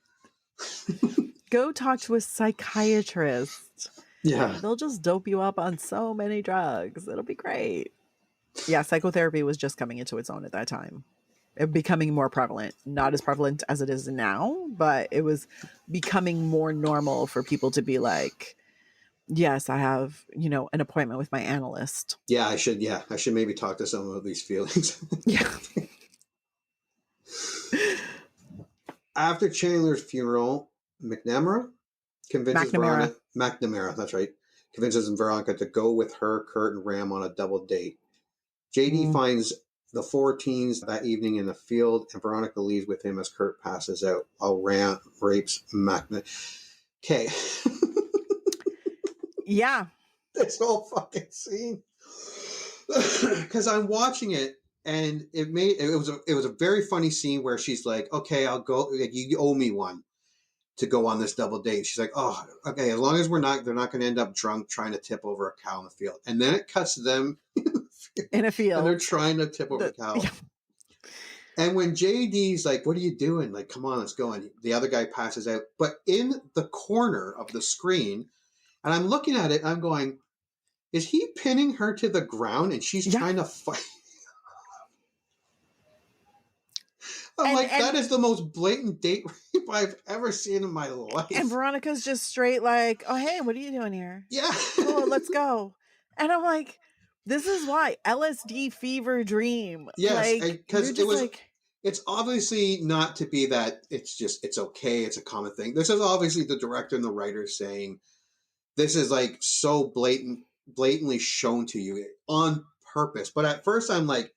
Go talk to a psychiatrist. Yeah. They'll just dope you up on so many drugs. It'll be great. Yeah, psychotherapy was just coming into its own at that time. It becoming more prevalent. Not as prevalent as it is now, but it was becoming more normal for people to be like, yes, I have, an appointment with my analyst. Yeah, I should maybe talk to someone with these feelings. Yeah. After Chandler's funeral, McNamara convinces McNamara, that's right, convinces Veronica to go with her, Kurt, and Ram on a double date. JD finds the 4 teens that evening in the field, and Veronica leaves with him as Kurt passes out while Ram rapes McNamara. Okay. Yeah. This whole fucking scene. Because I'm watching it, and it was a very funny scene where she's like, okay, I'll go, like, you owe me one to go on this double date. She's like, oh, okay, as long as they're not going to end up drunk trying to tip over a cow in the field. And then it cuts to them in a field. And they're trying to tip over a cow. Yeah. And when JD's like, what are you doing? Like, come on, let's go. And the other guy passes out. But in the corner of the screen, and I'm looking at it, I'm going, is he pinning her to the ground and she's trying to fight? I'm like, that is the most blatant date rape I've ever seen in my life. And Veronica's just straight like, oh, hey, what are you doing here? Yeah. Oh, let's go. And I'm like, this is why LSD fever dream. Yes, because it was. Like, it's obviously not to be that it's okay. It's a common thing. This is obviously the director and the writer saying this is like so blatantly shown to you on purpose. But at first I'm like,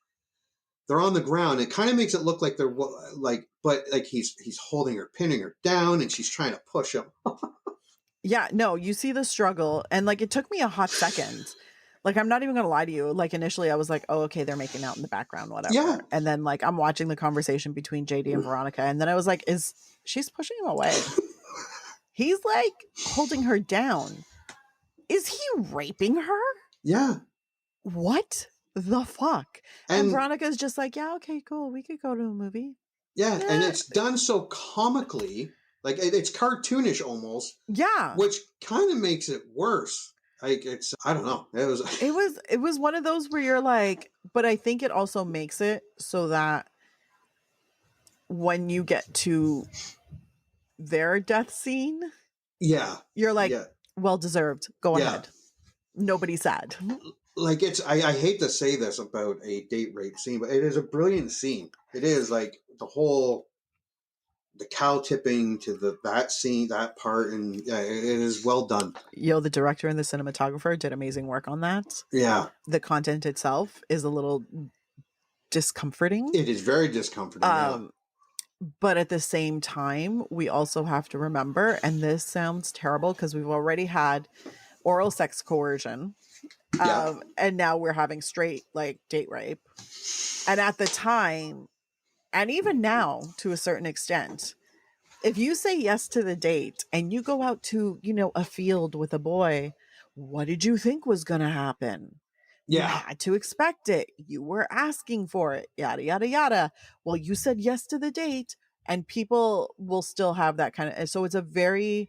they're on the ground. It kind of makes it look like they're like, but like he's holding her, pinning her down, and she's trying to push him. Yeah, no, you see the struggle, and like it took me a hot second. Like, I'm not even gonna lie to you. Like, initially I was like, oh, okay, they're making out in the background, whatever. Yeah. And then like I'm watching the conversation between JD and Veronica, and then I was like, she's pushing him away? He's like holding her down. Is he raping her? Yeah. What the fuck? And Veronica's just like, yeah, okay, cool. We could go to a movie. Yeah, and it's done so comically, like it's cartoonish almost. Yeah. Which kind of makes it worse. Like I don't know. It was one of those where you're like, but I think it also makes it so that when you get to their death scene, you're like, well deserved. Go ahead. Nobody's sad. Like I hate to say this about a date rape scene, but it is a brilliant scene. It is like the cow tipping to that scene, that part, and it is well done. The director and the cinematographer did amazing work on that. Yeah. The content itself is a little discomforting. It is very discomforting. But at the same time, we also have to remember, and this sounds terrible because we've already had oral sex coercion. And now we're having straight like date rape. And at the time, and even now to a certain extent, if you say yes to the date and you go out to, a field with a boy, what did you think was going to happen? Yeah. You had to expect it. You were asking for it, yada, yada, yada. Well, you said yes to the date, and people will still have that kind of, so it's a very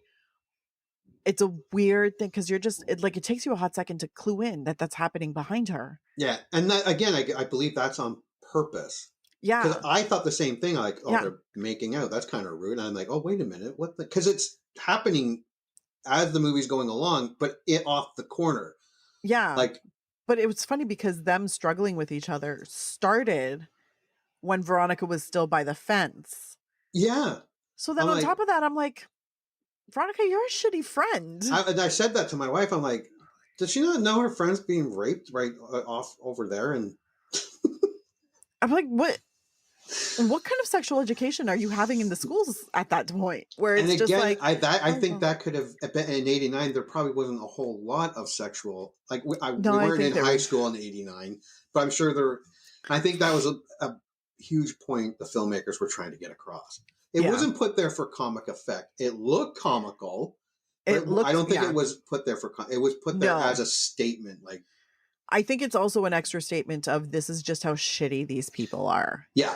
it's a weird thing because it takes you a hot second to clue in that that's happening behind her. Yeah. And that, again, I believe that's on purpose. Yeah. Because I thought the same thing. Like, oh, Yeah. they're making out. That's kind of rude. And I'm like, oh, wait a minute. What the? Because it's happening as the movie's going along, but it off the corner. Yeah. Like, but it was funny because them struggling with each other started when Veronica was still by the fence. yeah. So then on top of that, I'm like, Veronica, you're a shitty friend. I said that to my wife. I'm like, does she not know her friend's being raped right off over there? And I'm like, what kind of sexual education are you having in the schools at that point? Where it's just like, I think that could have been in '89. There probably wasn't a whole lot of sexual. Like we weren't in high school in '89, but I'm sure there. I think that was a huge point the filmmakers were trying to get across. It wasn't put there for comic effect. It looked comical. I don't think it was put there for. It was put there as a statement. Like, I think it's also an extra statement of this is just how shitty these people are. Yeah.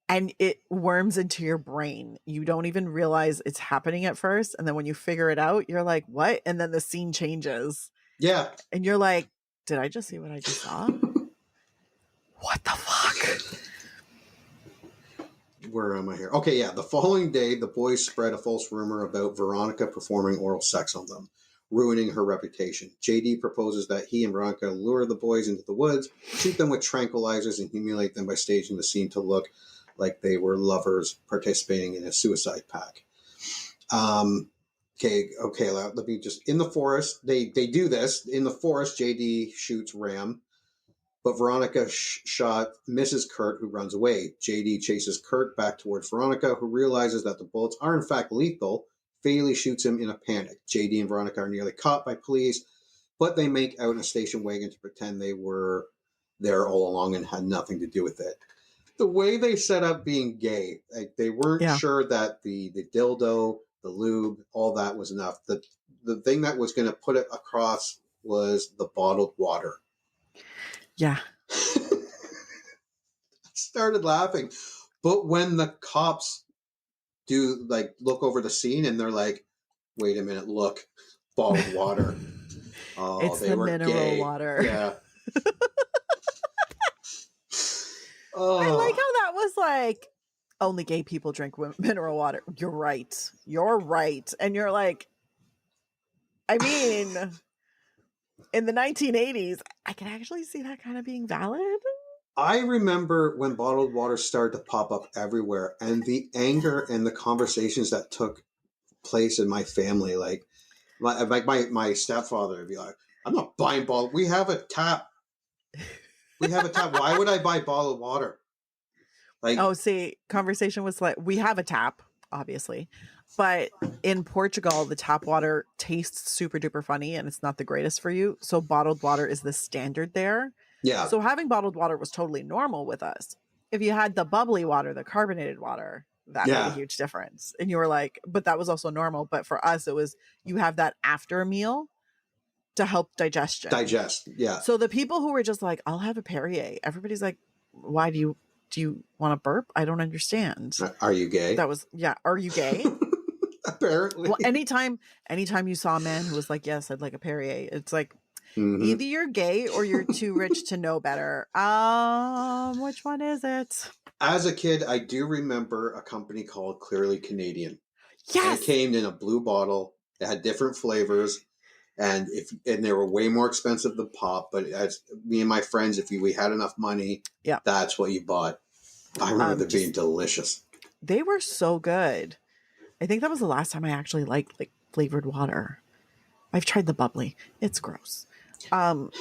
And it worms into your brain. You don't even realize it's happening at first. And then when you figure it out, you're like, what? And then the scene changes. Yeah. And you're like, did I just see what I just saw? What the fuck? Where am I here? Okay, yeah. The following day, the boys spread a false rumor about Veronica performing oral sex on them, ruining her reputation. JD proposes that he and Veronica lure the boys into the woods, shoot them with tranquilizers, and humiliate them by staging the scene to look like they were lovers participating in a suicide pact. Okay. Let me just, in the forest, they do this. In the forest, JD shoots Ram, but Veronica shot Mrs. Kurt, who runs away. JD chases Kurt back towards Veronica, who realizes that the bullets are in fact lethal. Fatally shoots him in a panic. JD and Veronica are nearly caught by police, but they make out in a station wagon to pretend they were there all along and had nothing to do with it. The way they set up being gay, like they weren't sure that the dildo, the lube, all that was enough. The thing that was going to put it across was the bottled water. Yeah. I started laughing. But when the cops do like look over the scene and they're like, wait a minute, look, bottled water. Oh, it's the mineral gay. water. Yeah. I like how that was like, only gay people drink mineral water. You're right. You're right. And you're like, I mean, in the 1980s, I can actually see that kind of being valid. I remember when bottled water started to pop up everywhere and the anger and the conversations that took place in my family. Like my stepfather would be like, I'm not buying bottled. We have a tap. Why would I buy bottled water? Like, oh, see, conversation was like, we have a tap, obviously, but in Portugal, the tap water tastes super duper funny and it's not the greatest for you. So bottled water is the standard there. Yeah. So having bottled water was totally normal with us. If you had the bubbly water, the carbonated water, that made a huge difference. And you were like, but that was also normal. But for us, it was, you have that after a meal to help digestion. Yeah. So the people who were just like, I'll have a Perrier. Everybody's like, why do you want to burp? I don't understand. Are you gay? That was, yeah. Are you gay? Apparently. Well, anytime you saw a man who was like, yes, I'd like a Perrier. It's like, either you're gay or you're too rich to know better. Which one is it? As a kid, I do remember a company called Clearly Canadian. Yes. And it came in a blue bottle. It had different flavors. And they were way more expensive than pop, but as me and my friends, if we had enough money, that's what you bought. I remember them being delicious. They were so good. I think that was the last time I actually liked like flavored water. I've tried the bubbly. It's gross. But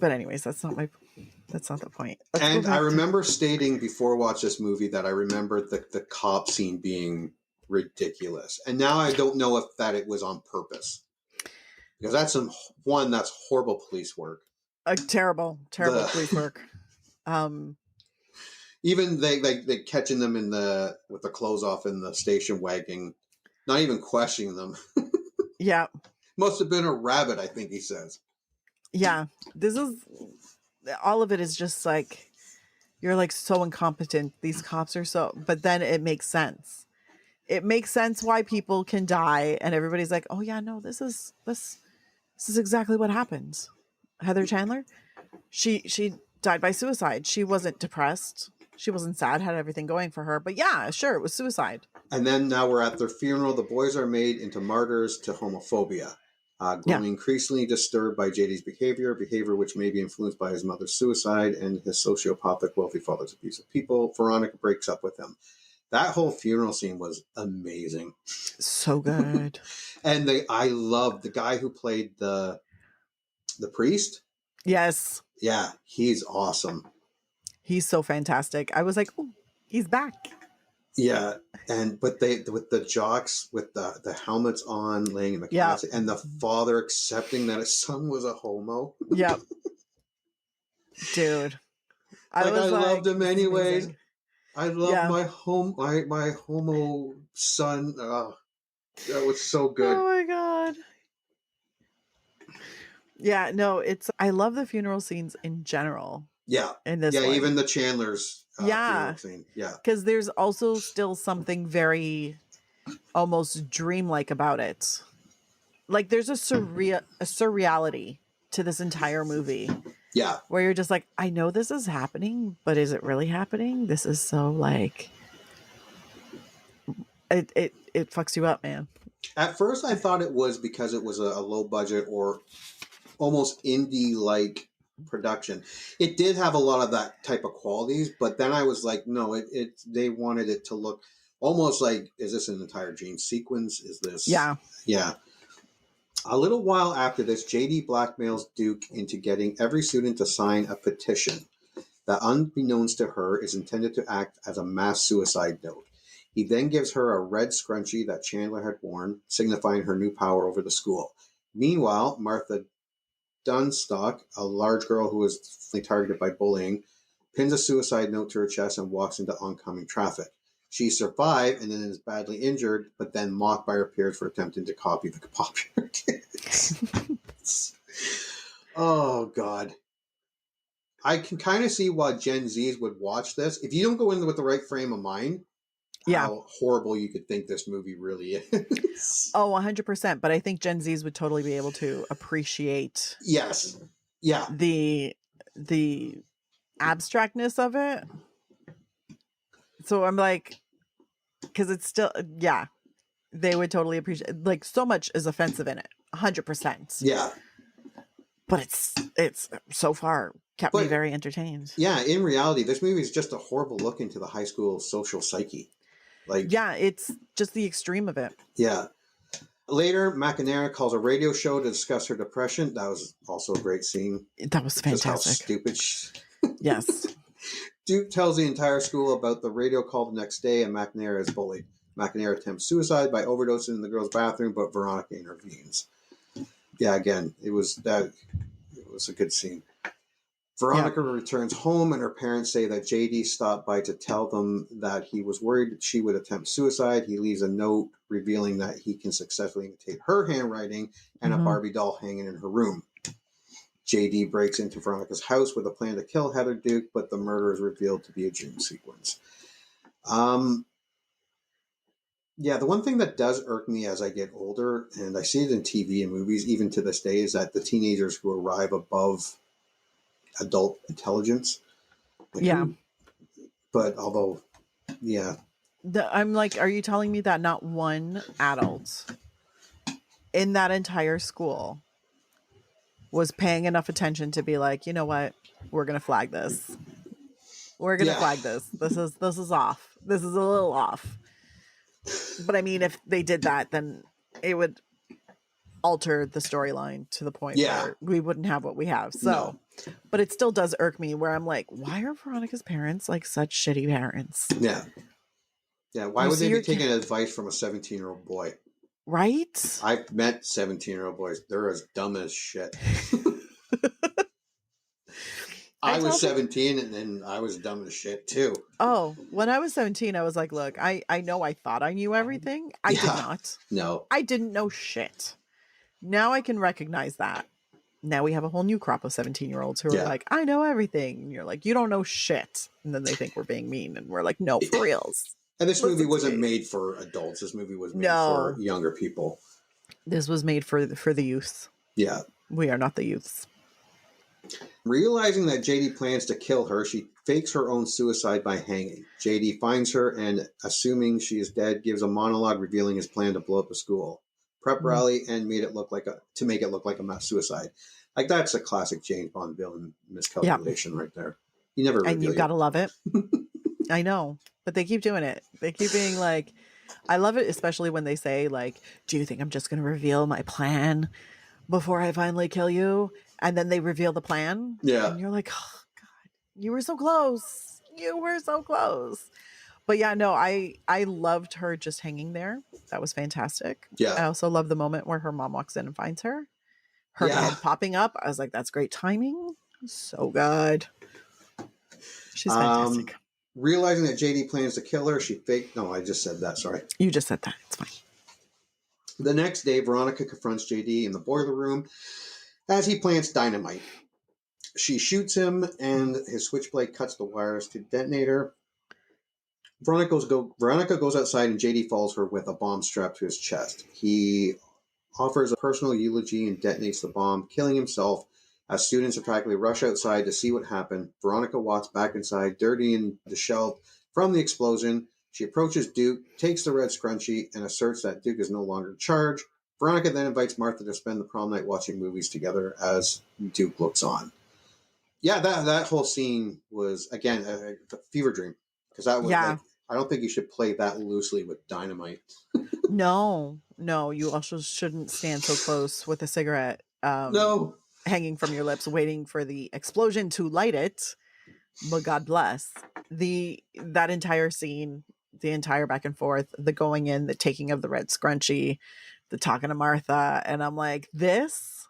anyways, that's not the point. And I remember stating before I watched this movie that I remember the cop scene being ridiculous. And now I don't know if it was on purpose. Because that's that's horrible police work. Terrible police work. Even they catching them with the clothes off in the station wagon, not even questioning them. Yeah. Must have been a rabbit, I think he says. Yeah. This is, all of it is just like, you're like so incompetent. These cops are so, but then it makes sense. it makes sense why people can die, and everybody's like, oh yeah, no, this is exactly what happened. Heather Chandler, she died by suicide. She wasn't depressed. She wasn't sad, had everything going for her. But yeah, sure, it was suicide. And then now we're at their funeral. The boys are made into martyrs to homophobia, growing increasingly disturbed by JD's behavior which may be influenced by his mother's suicide and his sociopathic wealthy father's abuse of people. Veronica breaks up with him. That whole funeral scene was amazing. So good. And I loved the guy who played the priest. Yes. Yeah, he's awesome. He's so fantastic. I was like, oh, he's back. Yeah, but they with the jocks with the helmets on, laying in the casket, and the father accepting that his son was a homo. Yep. Dude, I loved him anyways. amazing. I love my homo son. Oh, that was so good. Oh my god. Yeah, no, I love the funeral scenes in general. Yeah. In this one. Even the Chandler's funeral scene. Yeah. Because there's also still something very almost dreamlike about it. Like there's a surreality to this entire movie. Yeah. Where you're just like, I know this is happening, but is it really happening? This is so like it fucks you up, man. At first I thought it was because it was a low budget or almost indie like production. It did have a lot of that type of qualities, but then I was like, no, they wanted it to look almost like, is this an entire dream sequence? Is this? Yeah. A little while after this, JD blackmails Duke into getting every student to sign a petition that, unbeknownst to her, is intended to act as a mass suicide note. He then gives her a red scrunchie that Chandler had worn, signifying her new power over the school. Meanwhile, Martha Dunstock, a large girl who was targeted by bullying, pins a suicide note to her chest and walks into oncoming traffic. She survived and then is badly injured, but then mocked by her peers for attempting to copy the popular kids. Oh, God. I can kind of see why Gen Zs would watch this. If you don't go in with the right frame of mind, how horrible you could think this movie really is. Oh, 100%. But I think Gen Zs would totally be able to appreciate the abstractness of it. So I'm like, because it's still, they would totally appreciate, like, so much is offensive in it. 100%. Yeah. But it's so far kept me very entertained. Yeah, in reality, this movie is just a horrible look into the high school social psyche. Like, yeah, it's just the extreme of it. Yeah. Later, McNamara calls a radio show to discuss her depression. That was also a great scene. That was fantastic. Just how stupid yes. Duke tells the entire school about the radio call the next day, and McNamara is bullied. McNamara attempts suicide by overdosing in the girls' bathroom, but Veronica intervenes. Yeah, again, it was a good scene. Veronica returns home, and her parents say that JD stopped by to tell them that he was worried that she would attempt suicide. He leaves a note revealing that he can successfully imitate her handwriting and a Barbie doll hanging in her room. JD breaks into Veronica's house with a plan to kill Heather Duke, but the murder is revealed to be a dream sequence. Yeah, the one thing that does irk me as I get older, and I see it in TV and movies even to this day, is that the teenagers who arrive above adult intelligence. But although, I'm like, are you telling me that not one adult in that entire school was paying enough attention to be like, you know what, we're gonna flag this. We're gonna flag this. This is off. This is a little off. But I mean, if they did that, then it would alter the storyline to the point where we wouldn't have what we have. So, but it still does irk me where I'm like, why are Veronica's parents like such shitty parents? Yeah. Why would they be taking advice from a 17-year-old boy? Right? I've met 17-year-old boys. They're as dumb as shit. I was 17 and then I was dumb as shit too. Oh, when I was 17, I was like, look, I know I thought I knew everything. I did not. No. I didn't know shit. Now I can recognize that. Now we have a whole new crop of 17-year-olds who are like, I know everything. And you're like, you don't know shit. And then they think we're being mean. And we're like, no, for reals. And this movie Listen to wasn't me. made for adults. This movie was made No. for younger people. This was made for the youth. Yeah. We are not the youths. Realizing that JD plans to kill her, she fakes her own suicide by hanging. JD finds her and, assuming she is dead, gives a monologue revealing his plan to blow up the school. Prep rally and make it look like a mass suicide. Like, that's a classic James Bond villain miscalculation right there. You never reveal And you gotta love it. I know, but they keep doing it. They keep being like, I love it, especially when they say like, do you think I'm just going to reveal my plan before I finally kill you? And then they reveal the plan. Yeah. And you're like, oh God, you were so close. You were so close. But yeah, no, I loved her just hanging there. That was fantastic. Yeah. I also love the moment where her mom walks in and finds her. Her head popping up. I was like, that's great timing. So good. She's fantastic. Realizing that JD plans to kill her, she faked. No, I just said that. Sorry. You just said that. It's fine. The next day, Veronica confronts JD in the boiler room as he plants dynamite. She shoots him, and his switchblade cuts the wires to detonate her. Veronica goes outside, and JD follows her with a bomb strapped to his chest. He offers a personal eulogy and detonates the bomb, killing himself. As students practically rush outside to see what happened, Veronica walks back inside, dirty and disheveled from the explosion. She approaches Duke, takes the red scrunchie, and asserts that Duke is no longer in charge. Veronica then invites Martha to spend the prom night watching movies together as Duke looks on. Yeah, that whole scene was, again, a fever dream. Because that was like, I don't think you should play that loosely with dynamite. No, you also shouldn't stand so close with a cigarette. No. Hanging from your lips, waiting for the explosion to light it. But God bless that entire scene, the entire back and forth, the going in, the taking of the red scrunchie, the talking to Martha, and I'm like, this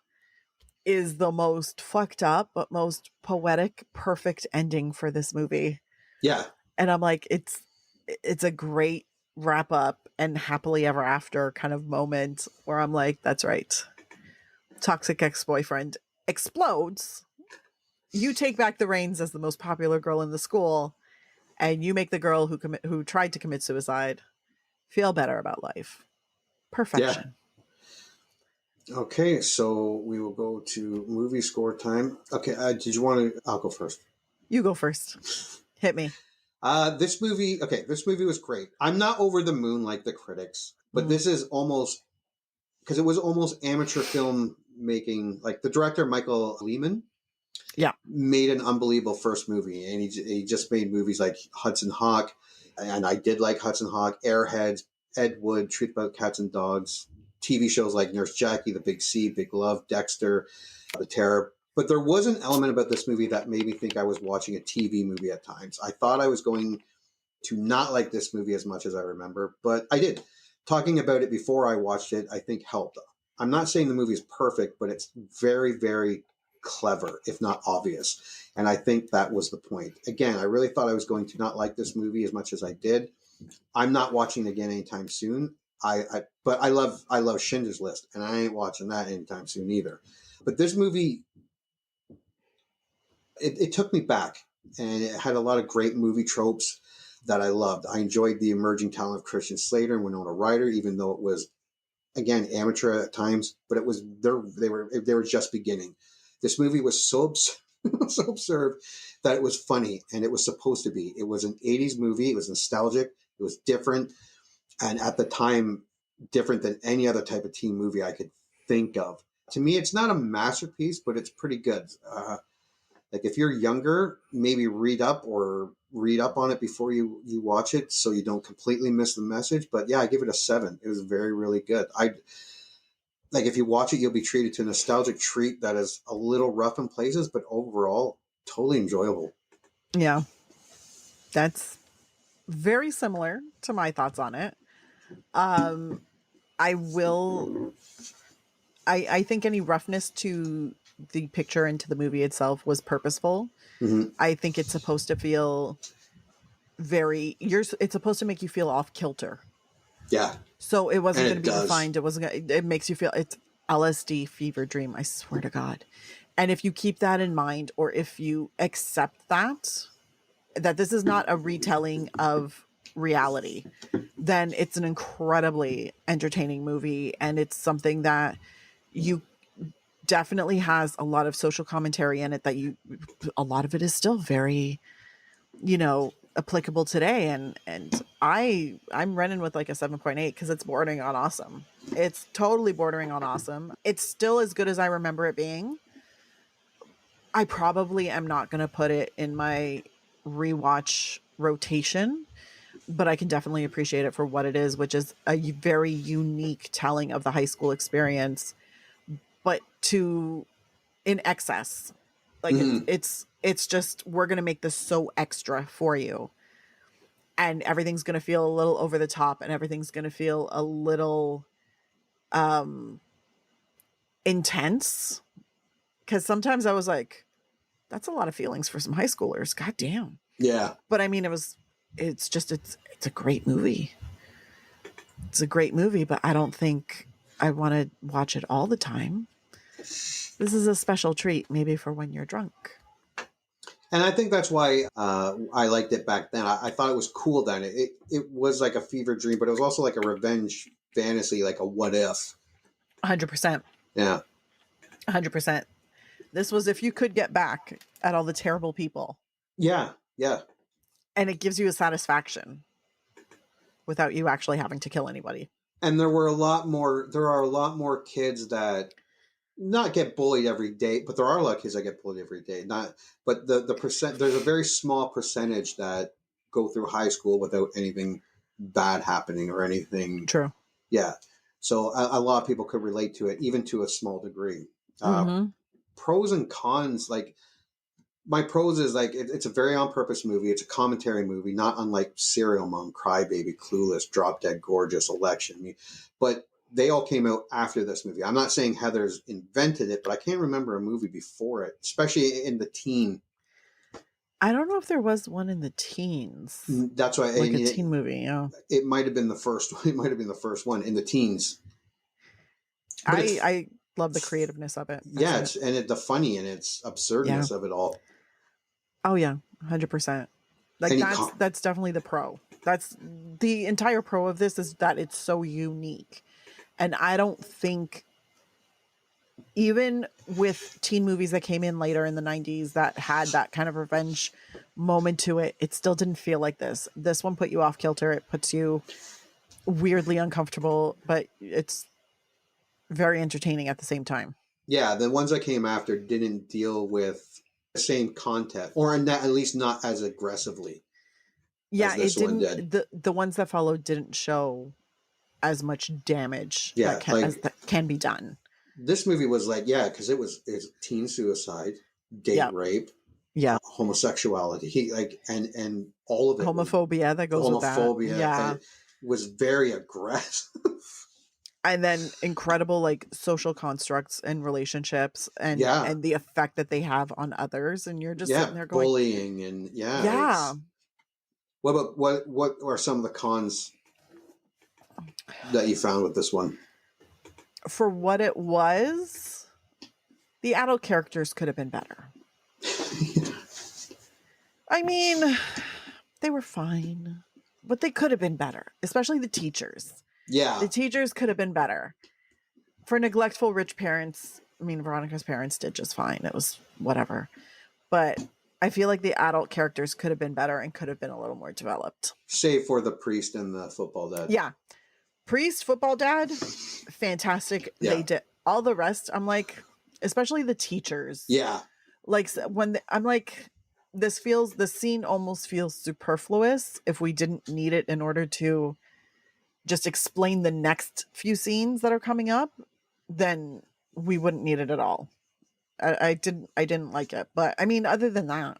is the most fucked up but most poetic, perfect ending for this movie. Yeah, and I'm like, it's a great wrap up and happily ever after kind of moment where I'm like, that's right. Toxic ex-boyfriend explodes. You take back the reins as the most popular girl in the school, and you make the girl who tried to commit suicide feel better about life. Perfection. Yeah. Okay, so we will go to movie score time. Okay, did you want to? I'll go first. You go first. Hit me. This movie was great. I'm not over the moon like the critics, but this is almost, because it was almost amateur film making. Like, the director, Michael Lehman, made an unbelievable first movie, and he just made movies like Hudson Hawk, and I did like Hudson Hawk, Airheads, Ed Wood, Truth About Cats and Dogs, TV shows like Nurse Jackie, The Big C, Big Love, Dexter, The Terror. But there was an element about this movie that made me think I was watching a TV movie at times. I thought I was going to not like this movie as much as I remember, but I did. Talking about it before I watched it, I think helped. I'm not saying the movie is perfect, but it's very, very clever, if not obvious. And I think that was the point. Again, I really thought I was going to not like this movie as much as I did. I'm not watching it again anytime soon. But I love Schindler's List, and I ain't watching that anytime soon either. But this movie, it took me back, and it had a lot of great movie tropes that I loved. I enjoyed the emerging talent of Christian Slater and Winona Ryder, even though it was, again, amateur at times, but it was they were just beginning. This movie was so absurd that it was funny, and it was supposed to be. It was an 80s movie. It was nostalgic. It was different, and at the time, different than any other type of teen movie I could think of. To me, it's not a masterpiece, but it's pretty good. Like, if you're younger, maybe read up on it before you watch it, so you don't completely miss the message. But yeah, I give it a 7. It was very, really good. Like, if you watch it, you'll be treated to a nostalgic treat that is a little rough in places, but overall, totally enjoyable. Yeah, that's very similar to my thoughts on it. I think any roughness to the picture and to the movie itself was purposeful. Mm-hmm. I think it's supposed to feel it's supposed to make you feel off kilter. Yeah. So it wasn't going to be defined. It makes you feel, it's LSD fever dream. I swear to God. And if you keep that in mind, or if you accept that this is not a retelling of reality, then it's an incredibly entertaining movie. And it's something that you definitely has a lot of social commentary in it that a lot of it is still very, applicable today. And I'm running with like a 7.8 because it's bordering on awesome. It's totally bordering on awesome. It's still as good as I remember it being. I probably am not going to put it in my rewatch rotation, but I can definitely appreciate it for what it is, which is a very unique telling of the high school experience, but in excess. Like it's just, we're going to make this so extra for you. And everything's going to feel a little over the top, and everything's going to feel a little intense. Because sometimes I was like, that's a lot of feelings for some high schoolers. God damn. Yeah. But I mean, it's a great movie. It's a great movie, but I don't think I want to watch it all the time. This is a special treat, maybe for when you're drunk. And I think that's why I liked it back then. I thought it was cool then. It was like a fever dream, but it was also like a revenge fantasy, like a what if. 100%. Yeah. 100%. This was if you could get back at all the terrible people. Yeah. Yeah. And it gives you a satisfaction without you actually having to kill anybody. And there are a lot more kids that not get bullied every day, but there are a lot of kids that get bullied every day. But the percent, there's a very small percentage that go through high school without anything bad happening or anything. True. Yeah. So a lot of people could relate to it, even to a small degree. Pros and cons, like my pros is like it's a very on purpose movie. It's a commentary movie, not unlike Serial Mom, Crybaby, Clueless, Drop Dead Gorgeous, Election. But they all came out after this movie. I'm not saying Heather's invented it, but I can't remember a movie before it, especially in the teen. I don't know if there was one in the teens. That's why, like a teen movie. Yeah, it might have been the first. It might have been the first one in the teens. I love the creativeness of it. The funny and its absurdness of it all. Oh yeah, 100%. Like that's definitely the pro. That's the entire pro of this, is that it's so unique. And I don't think, even with teen movies that came in later in the 90s that had that kind of revenge moment to it, it still didn't feel like this. This one put you off kilter. It puts you weirdly uncomfortable, but it's very entertaining at the same time. Yeah, the ones that came after didn't deal with the same content, or at least not as aggressively. Yeah, it didn't. The ones that followed didn't show as much damage that can be done. This movie was like, because it's teen suicide, date rape, homosexuality, and all of it, homophobia that goes with that. Homophobia, was very aggressive. And then incredible like social constructs and relationships and the effect that they have on others, and you're just sitting there going, bullying and What are some of the cons that you found with this one? For what it was, the adult characters could have been better. I mean, they were fine, but they could have been better, especially the teachers. Yeah. The teachers could have been better. For neglectful rich parents, I mean, Veronica's parents did just fine. It was whatever. But I feel like the adult characters could have been better and could have been a little more developed. Save for the priest and the football dad. Yeah. Priest, football dad, fantastic. Yeah. They did. All the rest, I'm like, especially the teachers. Yeah. Like I'm like, the scene almost feels superfluous if we didn't need it in order to just explain the next few scenes that are coming up, then we wouldn't need it at all. I didn't like it, but I mean, other than that,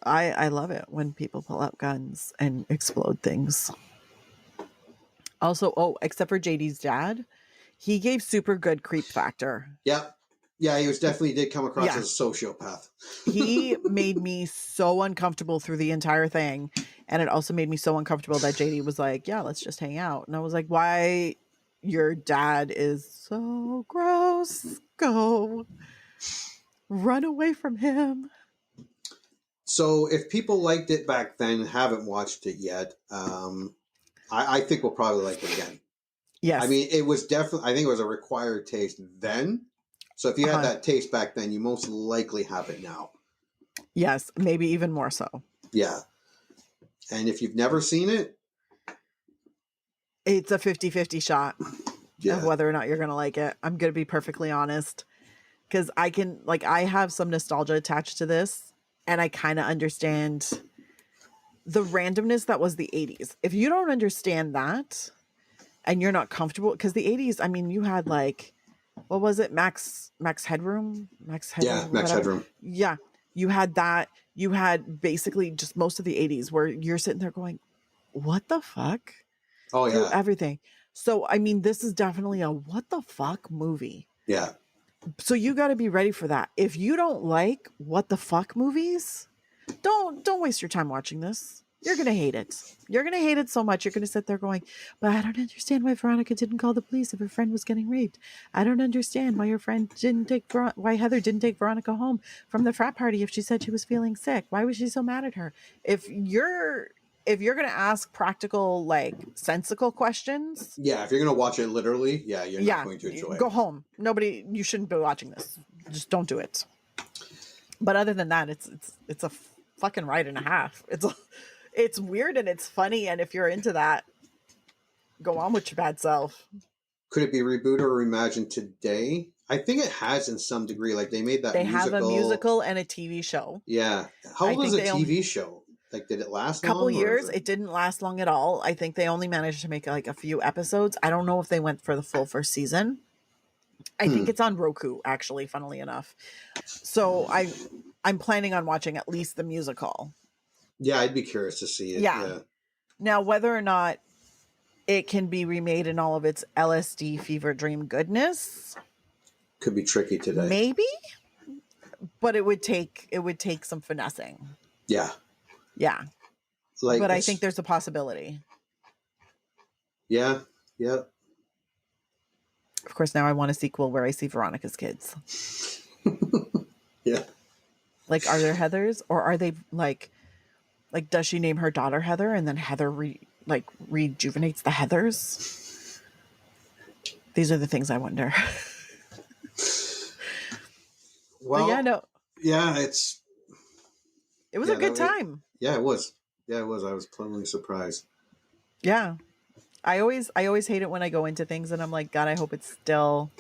I love it when people pull out guns and explode things. Also, except for JD's dad, he gave super good creep factor. Yeah. Yeah, he did come across as a sociopath. He made me so uncomfortable through the entire thing. And it also made me so uncomfortable that JD was like, yeah, let's just hang out. And I was like, why? Your dad is so gross. Go. Run away from him. So if people liked it back then, haven't watched it yet, I think we'll probably like it again. Yes. I mean, it was definitely, I think it was a required taste then. So if you had that taste back then, you most likely have it now. Yes, maybe even more so. Yeah. And if you've never seen it, it's a 50-50 shot of whether or not you're going to like it. I'm going to be perfectly honest. Because I have some nostalgia attached to this, and I kind of understand the randomness that was the 80s. If you don't understand that, and you're not comfortable, because the 80s, I mean, you had like, what was it? Max Headroom? Max Headroom. Yeah. You had that. You had basically just most of the 80s where you're sitting there going, what the fuck? Oh, yeah. Through everything. So, I mean, this is definitely a what the fuck movie. Yeah. So you got to be ready for that. If you don't like what the fuck movies, don't waste your time watching this. You're going to hate it. You're going to hate it so much. You're going to sit there going, but I don't understand why Veronica didn't call the police if her friend was getting raped. I don't understand why why Heather didn't take Veronica home from the frat party if she said she was feeling sick. Why was she so mad at her? If you're going to ask practical, like, sensical questions. Yeah, if you're going to watch it literally, you're not going to enjoy it. Go home. You shouldn't be watching this. Just don't do it. But other than that, it's a fucking ride and a half. It's weird and it's funny. And if you're into that, go on with your bad self. Could it be rebooted or reimagined today? I think it has in some degree. Like they made that musical. Have a musical and a TV show. Yeah. How old is a TV show? Like, did it last long? Couple years. It didn't last long at all. I think they only managed to make like a few episodes. I don't know if they went for the full first season. I think it's on Roku, actually, funnily enough. So I'm planning on watching at least the musical. Yeah, I'd be curious to see it. Yeah. Now, whether or not it can be remade in all of its LSD fever dream goodness could be tricky today. Maybe, but it would take some finessing. Yeah. Yeah. But I think there's a possibility. Yeah. Yeah. Of course, now I want a sequel where I see Veronica's kids. Yeah. Like, are there Heathers, or are they like does she name her daughter Heather and then Heather rejuvenates the Heathers? These are the things I wonder. Well, but yeah, no. Yeah, it was a good time. Yeah, it was. Yeah, it was. I was pleasantly surprised. Yeah. I always hate it when I go into things and I'm like, God, I hope it's still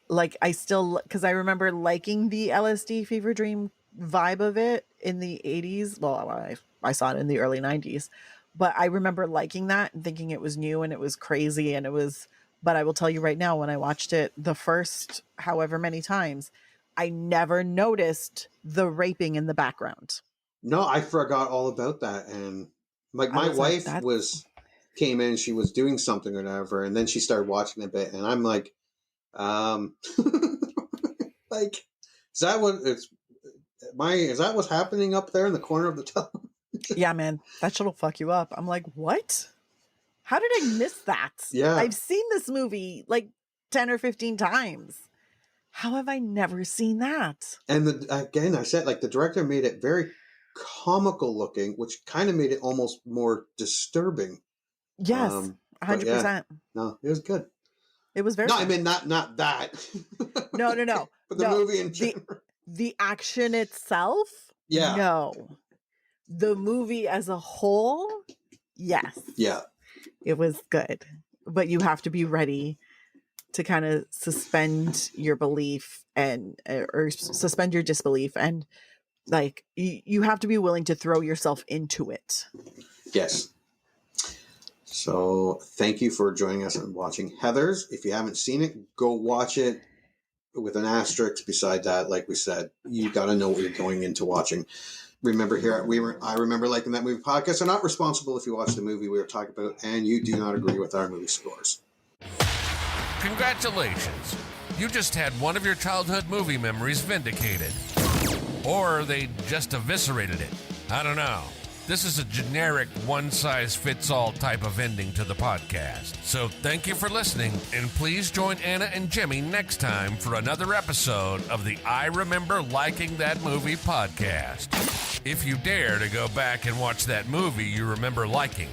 like, because I remember liking the LSD fever dream vibe of it in the 80s. Well, I saw it in the early 90s, but I remember liking that and thinking it was new and it was crazy and but I will tell you right now, when I watched it the first however many times, I never noticed the raping in the background. No, I forgot all about that. And like my wife came in, she was doing something or whatever, and then she started watching a bit, and I'm like, like, is that what's happening up there in the corner of the television? Yeah, man, that shit'll fuck you up. I'm like, what? How did I miss that? Yeah. I've seen this movie like 10 or 15 times. How have I never seen that? And again, I said, like, the director made it very comical looking, which kind of made it almost more disturbing. Yes, 100%. Yeah, no, it was good. It was very. No, good. I mean not that. No. But the movie in general. The action itself. Yeah. No. The movie as a whole. Yes. Yeah. It was good, but you have to be ready to kind of suspend your belief or suspend your disbelief, and like you have to be willing to throw yourself into it. Yes. So thank you for joining us and watching Heathers. If you haven't seen it, go watch it with an asterisk beside that. Like we said, you got to know what you're going into watching. Remember here, I Remember Liking That Movie podcast are not responsible if you watch the movie we were talking about and you do not agree with our movie scores. Congratulations. You just had one of your childhood movie memories vindicated. Or they just eviscerated it. I don't know. This is a generic one-size-fits-all type of ending to the podcast. So thank you for listening, and please join Anna and Jimmy next time for another episode of the I Remember Liking That Movie podcast. If you dare to go back and watch that movie you remember liking,